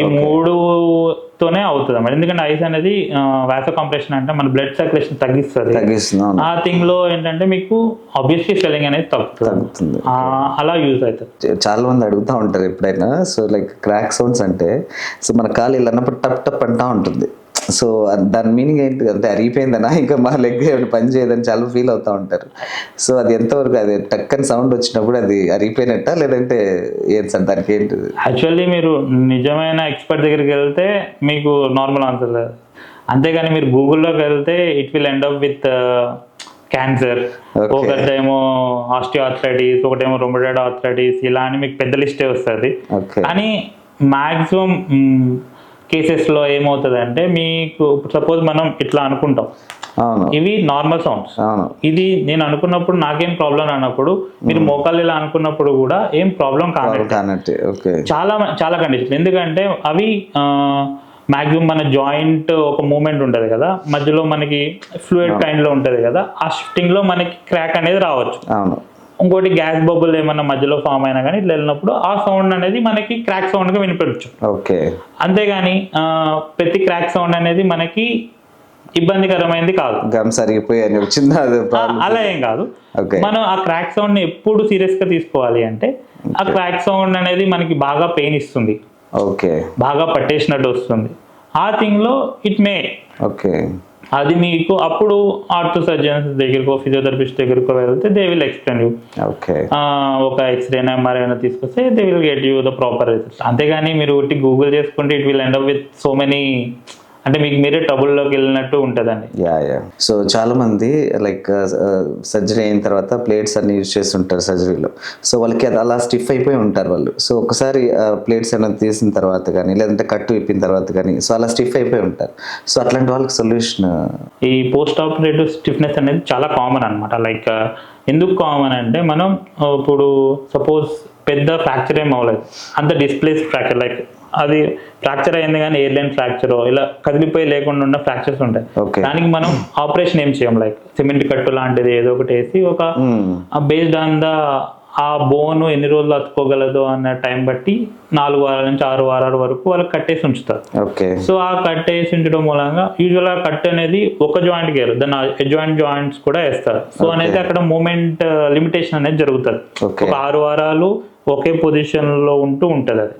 ఈ మూడుతోనే అవుతుంది అన్నమాట. ఎందుకంటే ఐస్ అనేది వాసో కంప్రెషన్ అంటే మన బ్లడ్ సర్క్యులేషన్ తగ్గిస్తుంది. ఆ థింగ్ లో ఏంటంటే మీకు ఆబ్వియస్లీ స్వెల్లింగ్ అనేది తగ్గుతుంది. అలా యూజ్ అవుతుంది. చాలా మంది అడుగుతూ ఉంటారు ఎప్పుడైనా, సో లైక్ క్రాక్ సౌండ్స్ అంటే సో మన కాలు ఇలా అన్నప్పుడు టప్ టప్ అంటా ఉంటుంది. సో దాని మీనింగ్ ఏంటి అంటే అరిగిపోయిందనా ఇంకా మా లెగ్ పని చేయదని చాలా ఫీల్ అవుతూ ఉంటారు. సో అది ఎంతవరకు అది టక్కని సౌండ్ వచ్చినప్పుడు అది అరిగిపోయినట్ట లేదంటే ఏంటి సార్ దానికి ఏంటి? యాక్చువల్లీ మీరు నిజమైన ఎక్స్పర్ట్ దగ్గరికి వెళ్తే మీకు నార్మల్ ఆన్సర్ లేదు. అంతేగాని మీరు గూగుల్లోకి వెళ్తే it will end up with cancer, ఒకటేమో ఆస్టియోఆర్థరైటిస్, ఒకటేమో రొమటాయిడ్ ఆర్థరైటిస్, ఇలా అని మీకు పెద్ద లిస్టే వస్తుంది. కానీ మాక్సిమం కేసెస్ లో ఏమవుతుంది అంటే మీకు సపోజ్ మనం ఇట్లా అనుకుంటాం, ఇవి నార్మల్ సౌండ్స్, ఇది నేను అనుకున్నప్పుడు నాకేం ప్రాబ్లం అన్నప్పుడు మీరు మోకాళ్ళు ఇలా అనుకున్నప్పుడు కూడా ఏం ప్రాబ్లం కానట్టు చాలా కండిషన్. ఎందుకంటే అవి మాక్సిమం మన జాయింట్ ఒక మూమెంట్ ఉంటుంది కదా, మధ్యలో మనకి ఫ్లూయిడ్ కైండ్ లో ఉంటది కదా, ఆ షిఫ్టింగ్ లో మనకి క్రాక్ అనేది రావచ్చు. ఇంకోటి గ్యాస్ బబుల్ ఏమన్నా మధ్యలో ఫామ్ అయినా కానీ ఇట్లా వెళ్ళినప్పుడు ఆ సౌండ్ అనేది మనకి క్రాక్ సౌండ్ గా వినిపించచ్చు. అంతేగాని ప్రతి క్రాక్ సౌండ్ అనేది మనకి ఇబ్బందికరమైనది కాదు. అలా ఏం కాదు. మనం ఆ క్రాక్ సౌండ్ ని ఎప్పుడు సీరియస్ గా తీసుకోవాలి అంటే ఆ క్రాక్ సౌండ్ అనేది మనకి బాగా పెయిన్ ఇస్తుంది, బాగా పట్టేసినట్టు వస్తుంది. ఆ థింగ్ లో ఇట్ మే అది మీకు అప్పుడు ఆర్థో సర్జన్స్ దగ్గరకో ఫిజియోథెరపిస్ట్ దగ్గరకో వెళ్తే దే విల్ ఎక్స్ప్లెయిన్ యూ. ఒక ఎక్స్రే ఎంఆర్ఐ తీసుకొస్తే they will get you the proper result. అంతేగాని మీరు ఒకటి గూగుల్ చేసుకుంటే it will end up with so many, అంటే మీకు మీరే ట్రబుల్లోకి వెళ్ళినట్టు ఉంటుందండి. సో చాలా మంది లైక్ సర్జరీ అయిన తర్వాత ప్లేట్స్ అన్ని యూజ్ చేస్తుంటారు సర్జరీలో. సో వాళ్ళకి అది అలా స్టిఫ్ అయిపోయి ఉంటారు వాళ్ళు. సో ఒకసారి ప్లేట్స్ అనేది తీసిన తర్వాత కానీ లేదంటే కట్టు ఇప్పిన తర్వాత కానీ సో అలా స్టిఫ్ అయిపోయి ఉంటారు. సో అట్లాంటి వాళ్ళకి సొల్యూషన్, ఈ పోస్ట్ ఆపరేటివ్ స్టిఫ్నెస్ అనేది చాలా కామన్ అనమాట. లైక్ ఎందుకు కామన్ అంటే మనం ఇప్పుడు సపోజ్ పెద్ద ఫ్రాక్చర్ ఏం అవ్వలేదు, అంత డిస్ప్లేస్ ఫ్రాక్చర్, లైక్ అది ఫ్రాక్చర్ అయింది కానీ ఎయిర్లైన్ ఫ్రాక్చర్, ఇలా కదిలిపోయి లేకుండా ఉన్న ఫ్రాక్చర్స్ ఉంటాయి. దానికి మనం ఆపరేషన్ ఏం చేయం, లైక్ సిమెంట్ కట్టు లాంటిది ఏదో ఒకటి వేసి ఒక బేస్డ్ ఆన్ ద ఆ బోన్ ఎన్ని రోజులు అతుకోగలదు అన్న టైం బట్టి 4 వారాల నుంచి 6 వారాల వరకు వాళ్ళకి కట్టేసి ఉంచుతారు. సో ఆ కట్టేసి ఉంచడం మూలంగా యూజువల్గా కట్ అనేది ఒక జాయింట్కి వేరు, దాన్ని జాయింట్స్ కూడా వేస్తారు. సో అనేది అక్కడ మూమెంట్ లిమిటేషన్ అనేది జరుగుతుంది. ఒక 6 వారాలు ఒకే పొజిషన్ లో ఉంటది అది.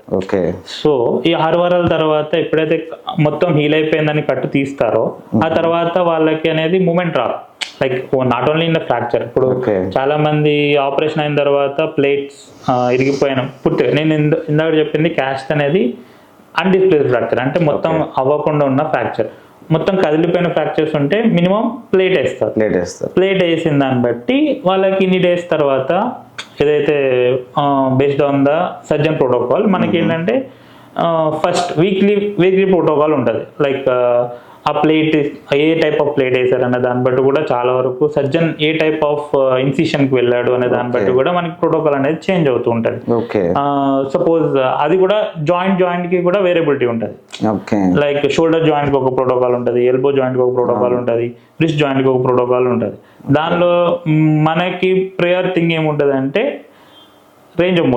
సో ఈ 6 వారాల తర్వాత ఎప్పుడైతే మొత్తం హీల్ అయిపోయిందని కట్టు తీస్తారో ఆ తర్వాత వాళ్ళకి అనేది మూమెంట్ రాదు. Like not only in the fracture, ఇప్పుడు చాలా మంది ఆపరేషన్ అయిన తర్వాత ప్లేట్స్ ఇరిగిపోయిన నేను ఇందాక చెప్పింది క్యాస్ట్ అనేది అన్డిస్ప్లేస్ ఫ్రాక్చర్ అంటే మొత్తం అవ్వకుండా ఉన్న ఫ్రాక్చర్. మొత్తం కదిలిపోయిన ఫ్రాక్చర్స్ ఉంటే మినిమం ప్లేట్ వేస్తారు. ప్లేట్ వేసిన దాన్ని బట్టి వాళ్ళకి ఇన్ని డేస్ తర్వాత ఏదైతే based on the surgeon protocol మనకి ఏంటంటే ఫస్ట్ వీక్లీ ప్రోటోకాల్ ఉంటుంది. లైక్ ఆ ప్లేట్ ఏ టైప్ ఆఫ్ ప్లేట్ వేసారు అనే దాన్ని బట్టి కూడా చాలా వరకు సర్జన్ ఏ టైప్ ఆఫ్ ఇన్సిషన్కి వెళ్ళాడు అనే దాన్ని బట్టి కూడా మనకి ప్రోటోకాల్ అనేది చేంజ్ అవుతూ ఉంటుంది. సపోజ్ అది కూడా జాయింట్ కి కూడా వేరియబిలిటీ ఉంటుంది. లైక్ షోల్డర్ జాయింట్ కి ఒక ప్రోటోకాల్ ఉంటుంది, ఎల్బో జాయింట్ కి ఒక ప్రోటోకాల్ ఉంటుంది, రిస్ట్ జాయింట్ కి ఒక ప్రోటోకాల్ ఉంటుంది. దానిలో మనకి ప్రేయర్ థింగ్ ఏముంటుంది అంటే రేంజ్ ఆఫ్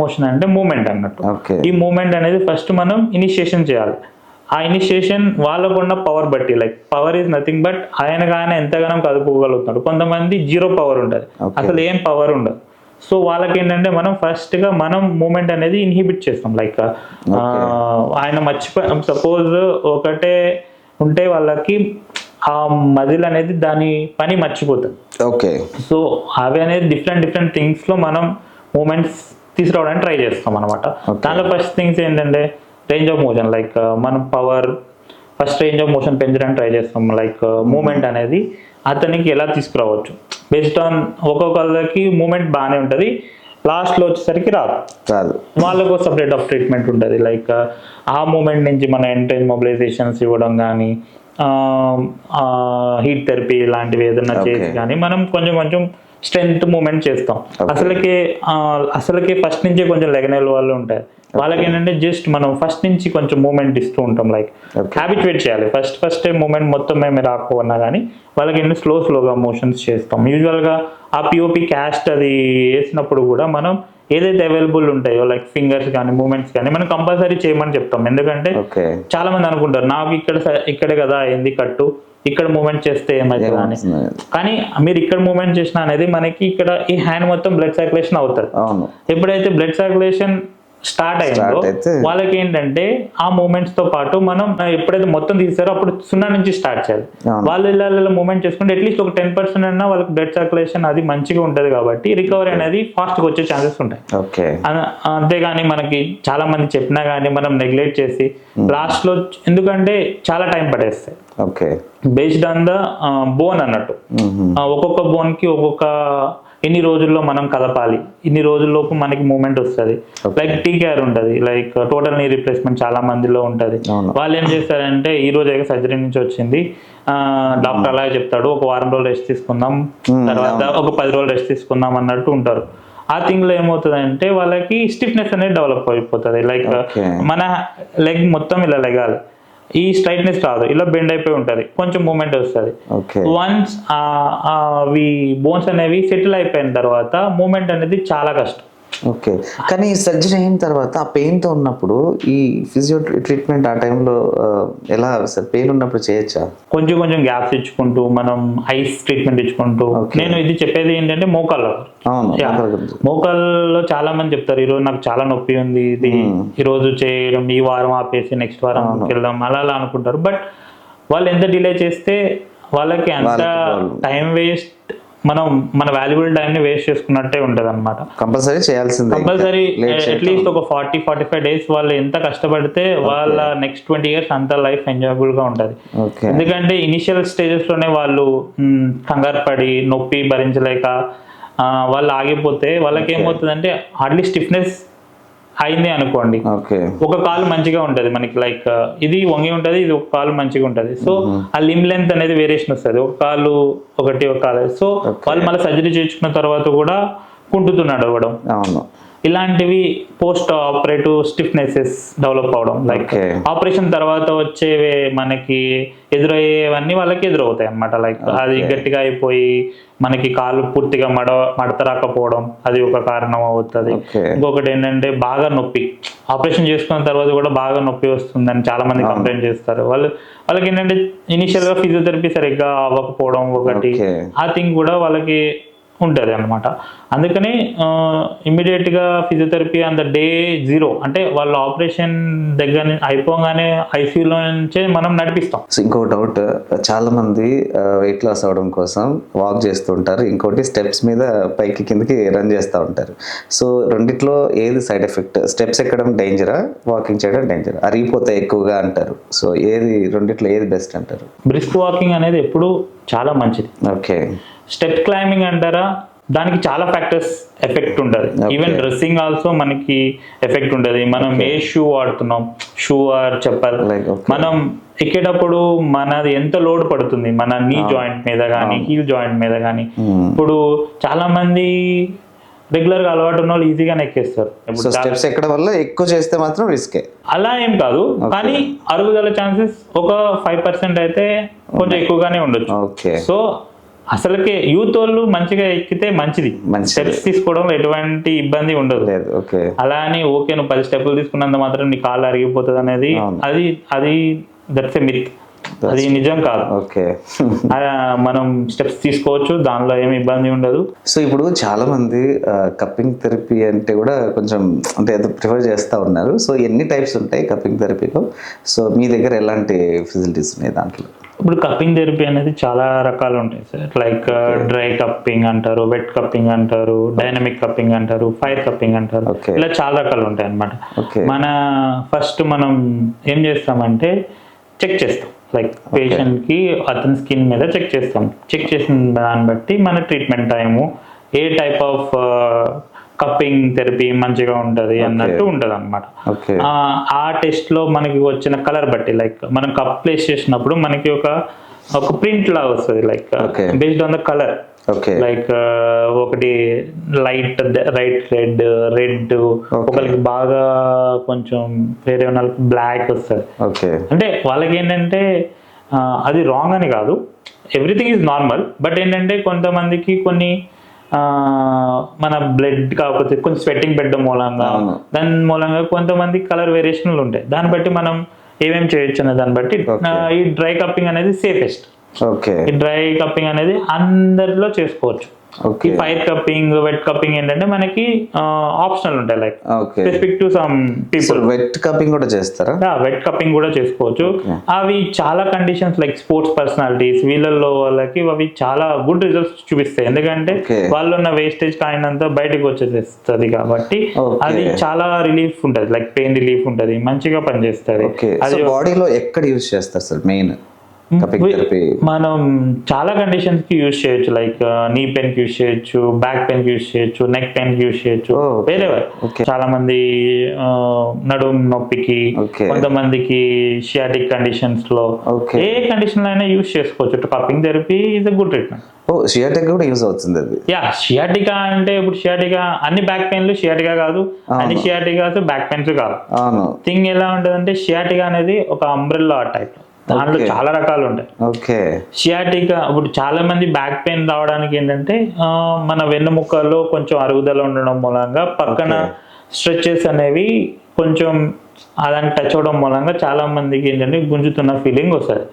మోషన్ అంటే మూమెంట్ అన్నట్టు. ఈ మూమెంట్ అనేది ఫస్ట్ మనం ఇనిషియేషన్ చేయాలి. ఆ ఇనిషియేషన్ వాళ్ళకున్న పవర్ బట్టి, like power is nothing but ఆయన ఎంతగానో కదుపుకోగలుగుతున్నాడు. కొంతమంది 0 పవర్ ఉంటుంది, అసలు ఏం పవర్ ఉండదు. సో వాళ్ళకి ఏంటంటే మనం ఫస్ట్ గా మనం మూమెంట్ అనేది ఇన్హిబిట్ చేస్తాం. లైక్ ఆయన సపోజ్ ఒకటే ఉంటే వాళ్ళకి ఆ మజిల్ అనేది దాని పని మర్చిపోతుంది. సో అవి అనేది డిఫరెంట్ థింగ్స్ లో మనం మూమెంట్స్ తీసుకురావడానికి ట్రై చేస్తాం అనమాట. దానిలో ఫస్ట్ థింగ్స్ ఏంటంటే రేంజ్ ఆఫ్ మోషన్, లైక్ మనం ఫస్ట్ రేంజ్ ఆఫ్ మోషన్ పెంచడానికి ట్రై చేస్తాం. లైక్ మూమెంట్ అనేది అతనికి ఎలా తీసుకురావచ్చు బేస్డ్ ఆన్ ఒక్కొక్కరికి మూమెంట్ బాగానే ఉంటుంది, లాస్ట్లో వచ్చేసరికి రాదు. వాళ్ళకు సపరేట్ ఆఫ్ ట్రీట్మెంట్ ఉంటుంది. లైక్ ఆ మూమెంట్ నుంచి మన ఎంట్రెన్స్ మొబిలైజేషన్స్ ఇవ్వడం కానీ హీట్ థెరపీ లాంటివి ఏదైనా చేసి కానీ మనం కొంచెం స్ట్రెంగ్త్ మూమెంట్ చేస్తాం. అసలుకే ఫస్ట్ నుంచే కొంచెం లెగనేల్ వాళ్ళు ఉంటారు, వాళ్ళకి ఏంటంటే జస్ట్ మనం ఫస్ట్ నుంచి కొంచెం మూమెంట్ ఇస్తూ ఉంటాం. లైక్ హ్యాబిచువేట్ చేయాలి. ఫస్ట్ మూమెంట్ మొత్తం మేము రాకున్నా కానీ వాళ్ళకి ఏంటంటే స్లోగా మోషన్స్ చేస్తాం. యూజువల్గా ఆ పిఓపి క్యాస్ట్ అది వేసినప్పుడు కూడా మనం ఏదైతే అవైలబుల్ ఉంటాయో లైక్ ఫింగర్స్ కానీ మూమెంట్స్ కానీ మనం కంపల్సరీ చేయమని చెప్తాం. ఎందుకంటే చాలా మంది అనుకుంటారు నాకు ఇక్కడే కదా అయింది కట్టు, ఇక్కడ మూమెంట్ చేస్తే ఏమైతే కానీ మీరు ఇక్కడ మూమెంట్ చేసిన అనేది మనకి ఇక్కడ ఈ హ్యాండ్ మొత్తం బ్లడ్ సర్క్యులేషన్ అవుతుంది. ఎప్పుడైతే బ్లడ్ సర్క్యులేషన్ స్టార్ట్ అయిందో వాళ్ళకి ఏంటంటే ఆ మూమెంట్స్ తో పాటు మనం ఎప్పుడైతే మొత్తం తీసారో అప్పుడు 0 నుంచి స్టార్ట్ చేయాలి. వాళ్ళు ఇలా మూమెంట్ చేసుకుంటే అట్లీస్ట్ ఒక 10% అయినా వాళ్ళకి బ్లడ్ సర్క్యులేషన్ అది మంచిగా ఉంటది కాబట్టి రికవరీ అనేది ఫాస్ట్ గా వచ్చే ఛాన్సెస్ ఉంటాయి. అంతేగాని మనకి చాలా మంది చెప్పినా గానీ మనం నెగ్లెక్ట్ చేసి లాస్ట్ లో ఎందుకంటే చాలా టైం పట్టేస్తాయి బేస్డ్ ఆన్ ద బోన్ అన్నట్టు. ఒక్కొక్క బోన్ కి ఒక్కొక్క ఎన్ని రోజుల్లో మనం కదపాలి, ఇన్ని రోజుల్లోపు మనకి మూమెంట్ వస్తుంది. లైక్ టీకేఆర్ ఉంటుంది, లైక్ టోటల్ నీ రీప్లేస్మెంట్ చాలా మందిలో ఉంటుంది. వాళ్ళు ఏం చేస్తారంటే ఈ రోజు సర్జరీ నుంచి వచ్చింది డాక్టర్ అలాగే చెప్తాడు ఒక వారం రోజులు రెస్ట్ తీసుకుందాం, తర్వాత ఒక 10 రోజులు రెస్ట్ తీసుకుందాం అన్నట్టు ఉంటారు. ఆ థింగ్ లో ఏమవుతుందంటే వాళ్ళకి స్టిఫ్నెస్ అనేది డెవలప్ అయిపోతుంది. లైక్ మన లెగ్ మొత్తం ఇలా లెగాలి, ఈ స్ట్రైట్నెస్ రాదు, ఇలా బెండ్ అయిపోయి ఉంటుంది, కొంచెం మూమెంట్ వస్తుంది. వన్స్ అవి బోన్స్ అనేవి సెటిల్ అయిపోయిన తర్వాత మూమెంట్ అనేది చాలా కష్టం. కానీ సర్జరీ అయిన తర్వాత ఆ పెయిన్ తో ఉన్నప్పుడు ఈ ఫిజియో ట్రీట్మెంట్ ఆ టైంలో ఎలా సార్? పెయిన్ ఉన్నప్పుడు చేయొచ్చా? కొంచెం గ్యాప్స్ ఇచ్చుకుంటూ మనం ఐస్ ట్రీట్మెంట్ ఇచ్చుకుంటూ. నేను ఇది చెప్పేది ఏంటంటే మోకాల్లో చాలా మంది చెప్తారు ఈరోజు నాకు చాలా నొప్పి ఉంది, ఇది ఈరోజు చేయడం, ఈ వారం ఆపేసి నెక్స్ట్ వారం వెళ్దాం అలా అనుకుంటారు. బట్ వాళ్ళు ఎంత డిలే చేస్తే వాళ్ళకి అంత టైం వేస్ట్, మన వాల్యుబుల్ టైం ని వేస్ట్ చేసుకున్నట్టే ఉంటది అనమాట. కంపల్సరీ అట్లీస్ట్ ఒక 40-45 డేస్ వాళ్ళు ఎంత కష్టపడితే వాళ్ళ నెక్స్ట్ 20 years అంత లైఫ్ ఎంజాయబుల్ గా ఉంటది. ఎందుకంటే ఇనిషియల్ స్టేజెస్ లోనే వాళ్ళు కంగారు పడి నొప్పి భరించలేక వాళ్ళు ఆగిపోతే వాళ్ళకి ఏమవుతుందంటే హార్డ్లీ స్టిఫ్నెస్ అయింది అనుకోండి, ఒక కాలు మంచిగా ఉంటది మనకి, లైక్ ఇది వంగి ఉంటది, ఇది ఒక కాలు మంచిగా ఉంటది. సో ఆ లిమ్ లెంత్ అనేది వేరియేషన్ వస్తుంది, ఒక కాలు ఒక కాలు. సో వాళ్ళు మళ్ళీ సర్జరీ చేయించుకున్న తర్వాత కూడా కుంటుతున్నాడు అవ్వడం. ఇలాంటివి పోస్ట్ ఆపరేటివ్ స్టిఫ్నెసెస్ డెవలప్ అవడం, లైక్ ఆపరేషన్ తర్వాత వచ్చేవి మనకి ఎదురయ్యేవన్నీ వాళ్ళకి ఎదురవుతాయి అన్నమాట. లైక్ అది గట్టిగా అయిపోయి మనకి కాలు పూర్తిగా మడత రాకపోవడం, అది ఒక కారణం అవుతుంది. ఇంకొకటి ఏంటంటే బాగా నొప్పి, ఆపరేషన్ చేసుకున్న తర్వాత కూడా బాగా నొప్పి వస్తుందని చాలా మంది కంప్లైంట్ చేస్తారు. వాళ్ళకి ఏంటంటే ఇనిషియల్ గా ఫిజియోథెరపీ సరిగ్గా అవ్వకపోవడం ఒకటి, ఆ థింగ్ కూడా వాళ్ళకి ఉంటుంది అనమాట. అందుకని ఇమ్మీడియట్ గా ఫిజియోథెరపీ ఆన్ ద డే 0, అంటే వాళ్ళ ఆపరేషన్ దగ్గర అయిపోగానే ఐసీయూలో నుంచే మనం నడిపిస్తాం. సో ఇంకో డౌట్, చాలా మంది వెయిట్ లాస్ అవడం కోసం వాక్ చేస్తుంటారు, ఇంకోటి స్టెప్స్ మీద పైకి కిందకి రన్ చేస్తూ ఉంటారు. సో రెండిట్లో ఏది సైడ్ ఎఫెక్ట్? స్టెప్స్ ఎక్కడం డేంజరా, వాకింగ్ చేయడం డేంజరా? అరిగిపోతాయి ఎక్కువగా అంటారు. సో రెండిట్లో ఏది బెస్ట్ అంటారు? బ్రిస్క్ వాకింగ్ అనేది ఎప్పుడు చాలా మంచిది. ఓకే. స్టెప్ క్లైంబింగ్ అంటారా, దానికి చాలా ఫ్యాక్టర్స్ ఎఫెక్ట్ ఉంటుంది. ఈవెన్ డ్రెస్సింగ్ ఆల్సో మనకి ఎఫెక్ట్ ఉంటుంది. మనం ఏ షూ వాడుతున్నాం, షూ ఆర్ చెప్పల్, మనం ఎక్కేటప్పుడు మనది ఎంత లోడ్ పడుతుంది మన నీ జాయింట్ మీద కానీ హీల్ జాయింట్ మీద కానీ. ఇప్పుడు చాలా మంది రెగ్యులర్ గా అలవాటు ఉన్న వాళ్ళు ఈజీగానే ఎక్కేస్తారు. స్టెప్స్ ఎక్కడం వల్ల ఎక్కువ చేస్తే మాత్రం రిస్కే అలా ఏం కాదు, కానీ అరుగుదల ఛాన్సెస్ ఒక 5% అయితే కొంచెం ఎక్కువగానే ఉండొచ్చు. సో అసలుకి యూత్ వాళ్ళు మంచిగా ఎక్కితే మంచిది, స్టెప్స్ తీసుకోవడంలో ఎటువంటి ఇబ్బంది ఉండదు. అలా అని ఓకే నువ్వు 10 స్టెప్పులు తీసుకున్నంత మాత్రం నీ కాళ్ళు అరిగిపోతుంది అనేది అది దట్స్ ఎ మిత్, అది నిజం కాదు. మనం స్టెప్స్ తీసుకోవచ్చు, దానిలో ఏమి ఇబ్బంది ఉండదు. సో ఇప్పుడు చాలా మంది కప్పింగ్ థెరపీ అంటే కూడా కొంచెం అంటే ఏదో ప్రిఫర్ చేస్తూ ఉన్నారు. సో ఎన్ని టైప్స్ ఉంటాయి కప్పింగ్ థెరపీలో? సో మీ దగ్గర ఎలాంటి ఫెసిలిటీస్ ఉన్నాయి దాంట్లో? ఇప్పుడు కప్పింగ్ థెరపీ అనేది చాలా రకాలు ఉంటాయి సార్. లైక్ డ్రై కప్పింగ్ అంటారు, వెట్ కప్పింగ్ అంటారు, డైనమిక్ కప్పింగ్ అంటారు, ఫైర్ కప్పింగ్ అంటారు, ఇలా చాలా రకాలు ఉంటాయి అన్నమాట. ఫస్ట్ మనం ఏం చేస్తామంటే చెక్ చేస్తాం, లైక్ పేషెంట్ కి అతని స్కిన్ మీద చెక్ చేస్తాం. చెక్ చేసిన దాన్ని బట్టి మన treatment time, A type of cupping therapy మంచిగా ఉంటుంది అన్నట్టు ఉంటుంది అనమాట. ఆ టెస్ట్ లో మనకి వచ్చిన కలర్ బట్టి, లైక్ మనం కప్ ప్లేస్ చేసినప్పుడు మనకి ఒక ప్రింట్ లాగా వస్తుంది, like based on the colour. Like ఒకటి లైట్ రెడ్, ఒకరికి బాగా కొంచెం వేరే వాళ్ళకి బ్లాక్ వస్తుంది. అంటే వాళ్ళకి ఏంటంటే అది రాంగ్ అని కాదు, ఎవ్రీథింగ్ ఈజ్ నార్మల్. బట్ ఏంటంటే కొంతమందికి కొన్ని మన బ్లడ్ కాకపోతే కొంచెం స్వెట్టింగ్ పెట్టడం మూలంగా, దాని మూలంగా కొంతమంది కలర్ వేరియేషన్లు ఉంటాయి. దాన్ని బట్టి మనం ఏమేమి చేయొచ్చు అనే దాన్ని బట్టి ఈ డ్రై కప్పింగ్ అనేది సేఫెస్ట్. ఈ డ్రై కప్పింగ్ అనేది అందరిలో చేసుకోవచ్చు. ఈ ఫైర్ కప్పింగ్, వెట్ కప్పింగ్ ఏంటంటే మనకి ఆప్షనల్ ఉంటాయి, like specific to some people. Wet cupping కూడా చేస్తారా? వెట్ కప్పింగ్ కూడా చేసుకోవచ్చు. అవి చాలా కండిషన్స్ లైక్ స్పోర్ట్స్ పర్సనాలిటీస్ వీళ్ళల్లో వాళ్ళకి అవి చాలా గుడ్ రిజల్ట్స్ చూపిస్తాయి. ఎందుకంటే వాళ్ళు ఉన్న వేస్టేజ్ కాయినంతా బయటకు వచ్చేసేస్తుంది కాబట్టి అది చాలా రిలీఫ్ ఉంటుంది, లైక్ పెయిన్ రిలీఫ్ ఉంటుంది, మంచిగా పనిచేస్తుంది. అది బాడీలో ఎక్కడ యూజ్ చేస్తారు సార్ మెయిన్? మనం చాలా కండిషన్స్ కి యూజ్ చేయొచ్చు, లైక్ నీ పెయిన్ కి యూజ్ చేయొచ్చు, బ్యాక్ పెయిన్ కి యూజ్ చేయొచ్చు, నెక్ పెయిన్ కి యూజ్ చేయొచ్చు. వేరే చాలా మంది నడుము నొప్పికి, కొంతమందికి షియాటిక్ కండిషన్స్ లో, ఏ కండిషన్ లో అయినా యూజ్ చేసుకోవచ్చు. Cupping therapy is a good treatment. Sciatica కూడా యూజ్ అవుతుంది అది? షియాటికా అంటే ఇప్పుడు షియాటికా అన్ని బ్యాక్ పెయిన్లు షియాటికా కాదు, అన్ని షియాటికాస్ బ్యాక్ పెయిన్స్ కాదు. థింగ్ ఎలా ఉంటుంది అంటే షియాటికా అనేది ఒక అంబ్రెల్లా టైప్, దాంట్లో చాలా రకాలు ఉంటాయి. షియాటికా ఇప్పుడు చాలా మంది బ్యాక్ పెయిన్ రావడానికి ఏంటంటే మన వెన్నుముక్కలో కొంచెం అరుగుదల ఉండడం మూలంగా పక్కన స్ట్రెచెస్ అనేవి కొంచెం దానికి టచ్ అవడం మూలంగా చాలా మందికి ఏంటంటే గుంజుతున్న ఫీలింగ్ వస్తుంది.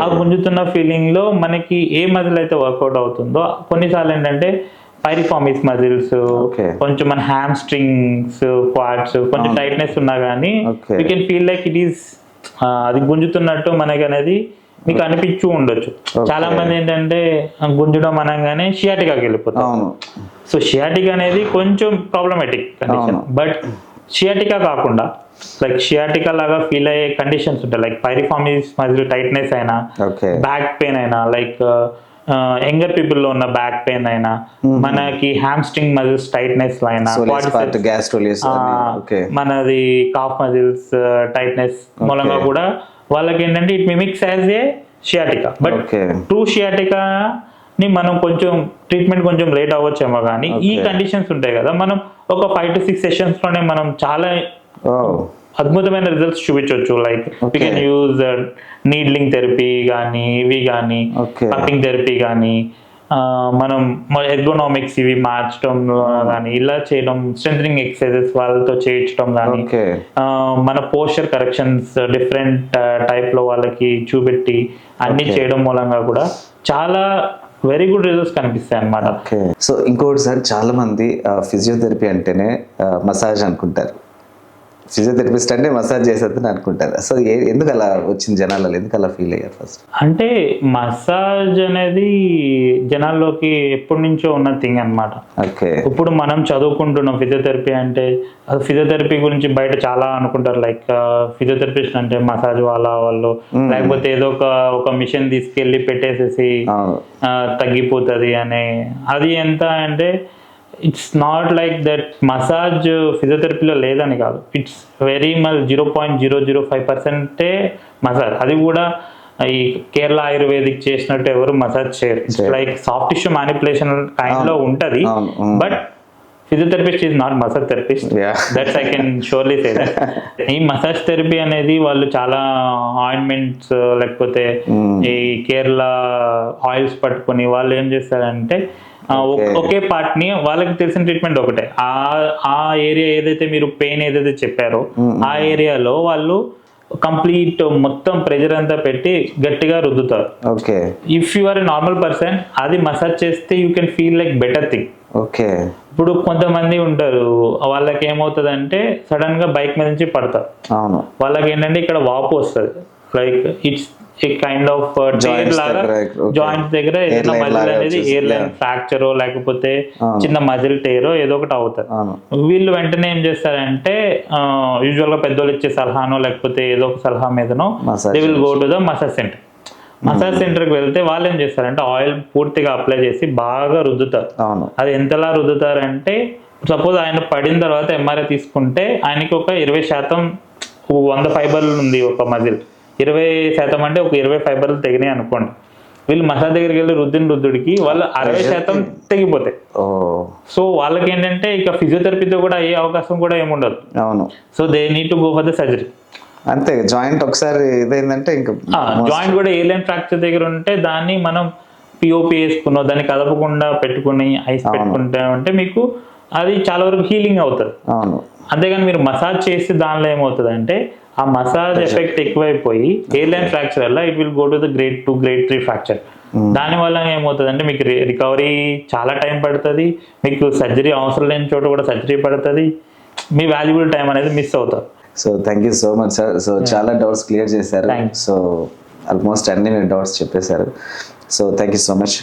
ఆ గుంజుతున్న ఫీలింగ్ లో మనకి ఏ మజిల్ అయితే వర్కౌట్ అవుతుందో కొన్నిసార్లు ఏంటంటే పైరిఫార్మిస్ మజిల్స్, కొంచెం మన హ్యామ్ స్ట్రింగ్స్, క్వాడ్స్ కొంచెం టైట్నెస్ ఉన్నా కానీ you can feel like it is అది గుంజుతున్నట్టు మనకి అనేది మీకు అనిపించు ఉండొచ్చు. చాలా మంది ఏంటంటే గుంజడం అనగానే షియాటికాకి వెళ్ళిపోతాం. సో షియాటికా అనేది కొంచెం ప్రాబ్లమాటిక్ కండిషన్. బట్ షియాటికా కాకుండా లైక్ షియాటికా లాగా ఫీల్ అయ్యే కండిషన్స్ ఉంటాయి, లైక్ పైరిఫార్మిస్ మజిల్ టైట్నెస్ అయినా, బ్యాక్ పెయిన్ అయినా, లైక్ యంగర్ పీపుల్ లో ఉన్న బ్యాక్ పెయిన్ అయినా, మనకి హ్యామ్స్ట్రింగ్ మజిల్స్ టైట్నెస్ అయినా, మనది కాఫ్ మజిల్స్ టైట్నెస్ మూలంగా కూడా వాళ్ళకి ఏంటంటే it mimics as a sciatica. But true sciatica ని మనం కొంచెం ట్రీట్మెంట్ కొంచెం లేట్ అవ్వచ్చేమో కానీ ఈ కండిషన్స్ ఉంటాయి కదా, మనం ఒక 5 to 6 సెషన్స్ లోనే మనం చాలా అద్భుతమైన రిజల్ట్స్ చూపించవచ్చు. Like we can use needling therapy కానీ, ఇవి కానీ కప్పింగ్ థెరపీ కానీ, మనం ఎర్గోనామిక్స్ ఇవి మార్చడం కానీ, ఇలా చేయడం, స్ట్రెంథనింగ్ ఎక్సర్సైజెస్ వాళ్ళతో చేయించడం కానీ, మన పోస్చర్ కరెక్షన్స్ డిఫరెంట్ టైప్ లో వాళ్ళకి చూపెట్టి అన్ని చేయడం మూలంగా కూడా చాలా వెరీ గుడ్ రిజల్ట్స్ కనిపిస్తాయి అన్నమాట. సో ఇంకోటి సార్, చాలా మంది ఫిజియోథెరపీ అంటేనే మసాజ్ అనుకుంటారు, ఫిజియోథెరపిస్ట్ అంటే మసాజ్ చేసేదని అనుకుంటారు. సో ఎందుకు అలా వచ్చింది జనాలలో, ఎందుకు అలా ఫీల్ అయ్యారు ఫస్ట్? అంటే మసాజ్ అనేది జనాల్లోకి ఎప్పటి నుంచో ఉన్న థింగ్ అనమాట. ఇప్పుడు మనం చదువుకుంటున్నాం ఫిజియోథెరపీ అంటే, ఫిజియోథెరపీ గురించి బయట చాలా అనుకుంటారు. లైక్ ఫిజియోథెరపిస్ట్ అంటే మసాజ్ వాళ్ళు, లేకపోతే ఏదో ఒక మిషన్ తీసుకెళ్లి పెట్టేసేసి తగ్గిపోతుంది అనే, అది ఎంత అంటే it's not like that. Massage ఫిజియోథెరపీలో లేదని కాదు, ఇట్స్ వెరీ మచ్ 0.005% మసాజ్. అది కూడా ఈ కేరళ ఆయుర్వేదిక్ చేసినట్టు ఎవరు మసాజ్ చేయరు. It's like soft tissue manipulation kind లో ఉంటది, but physiotherapist is not massage therapist. That's I can surely say that. ఈ మసాజ్ థెరపీ అనేది వాళ్ళు చాలా ఆయింట్మెంట్స్ లేకపోతే ఈ కేరళ ఆయిల్స్ పట్టుకొని వాళ్ళు ఏం చేస్తారంటే ఒకే పార్ట్ ని, వాళ్ళకి తెలిసిన ట్రీట్మెంట్ ఒకటే, ఆ ఏరియా ఏదైతే మీరు పెయిన్ ఏదైతే చెప్పారో ఆ ఏరియాలో వాళ్ళు కంప్లీట్ మొత్తం ప్రెజర్ అంతా పెట్టి గట్టిగా రుద్దుతారు. If you are a normal person, అది మసాజ్ చేస్తే you can feel like better thing. ఇప్పుడు కొంతమంది ఉంటారు, వాళ్ళకి ఏమవుతుంది అంటే సడన్ గా బైక్ మీద నుంచి పడతారు, వాళ్ళకి ఏంటంటే ఇక్కడ వాపు వస్తుంది, like it's kind of tyre లాగా జాయింట్ దగ్గర ఏదైనా మజిల్ అనేది ఎయిర్ లైన్ ఫ్రాక్చర్ లేకపోతే చిన్న మజిల్ టేరో ఏదో ఒకటి అవుతుంది. వీళ్ళు వెంటనే ఏం చేస్తారంటే యూజువల్ గా పెద్దోళ్ళు ఇచ్చే సలహానో లేకపోతే ఏదో ఒక సలహా మీదనో they will go to the massage centre. Massage centre కి వెళ్తే వాళ్ళు ఏం చేస్తారంటే ఆయిల్ పూర్తిగా అప్లై చేసి బాగా రుద్దుతారు. అది ఎంతలా రుద్దుతారంటే, సపోజ్ ఆయన పడిన తర్వాత ఎంఆర్ఐ తీసుకుంటే ఆయనకి ఒక 20% 100 ఫైబర్లు ఉంది ఒక మజిల్, 20% అంటే ఒక 20 ఫైబర్లు తెగినాయి అనుకోండి. వీళ్ళు మసాజ్ దగ్గరికి వెళ్ళి రుద్దుడికి వాళ్ళు 60% తెగిపోతాయి. సో వాళ్ళకి ఏంటంటే ఇక ఫిజియోథెరపీతో కూడా అయ్యే అవకాశం కూడా ఏముండదు. So they need to go for the surgery. అంతే, జాయింట్ ఒకసారి ఇదైందంటే ఇంకా జాయింట్ కూడా ఎయిర్ లైన్ ఫ్రాక్చర్ దగ్గర ఉంటే దాన్ని మనం పిఓపి వేసుకున్నాం, దాన్ని కదపకుండా పెట్టుకుని ఐస్ పెట్టుకుంటే ఉంటే మీకు అది చాలా వరకు హీలింగ్ అవుతుంది. అంతేగాని మీరు మసాజ్ చేసి దానిలో ఏమవుతుంది అంటే ఆ మసాజ్ ఎఫెక్ట్ ఎక్కువైపోయి ఎయిర్ లైన్ ఫ్రాక్చర్ వల్ల it will go to the grade 2 grade 3 fracture. దాని వల్ల ఏమవుతుంది అంటే మీకు రికవరీ చాలా టైం పడుతుంది, మీకు సర్జరీ అవసరం లేని చోట కూడా సర్జరీ పడుతుంది, మీ వాల్యుబుల్ టైం అనేది మిస్ అవుతుంది. So thank you so much sir. So చాలా డౌట్స్ క్లియర్ చేశారు. సో ఆల్మోస్ట్ అన్ని మీరు డౌట్స్ చెప్పేశారు. So thank you so much.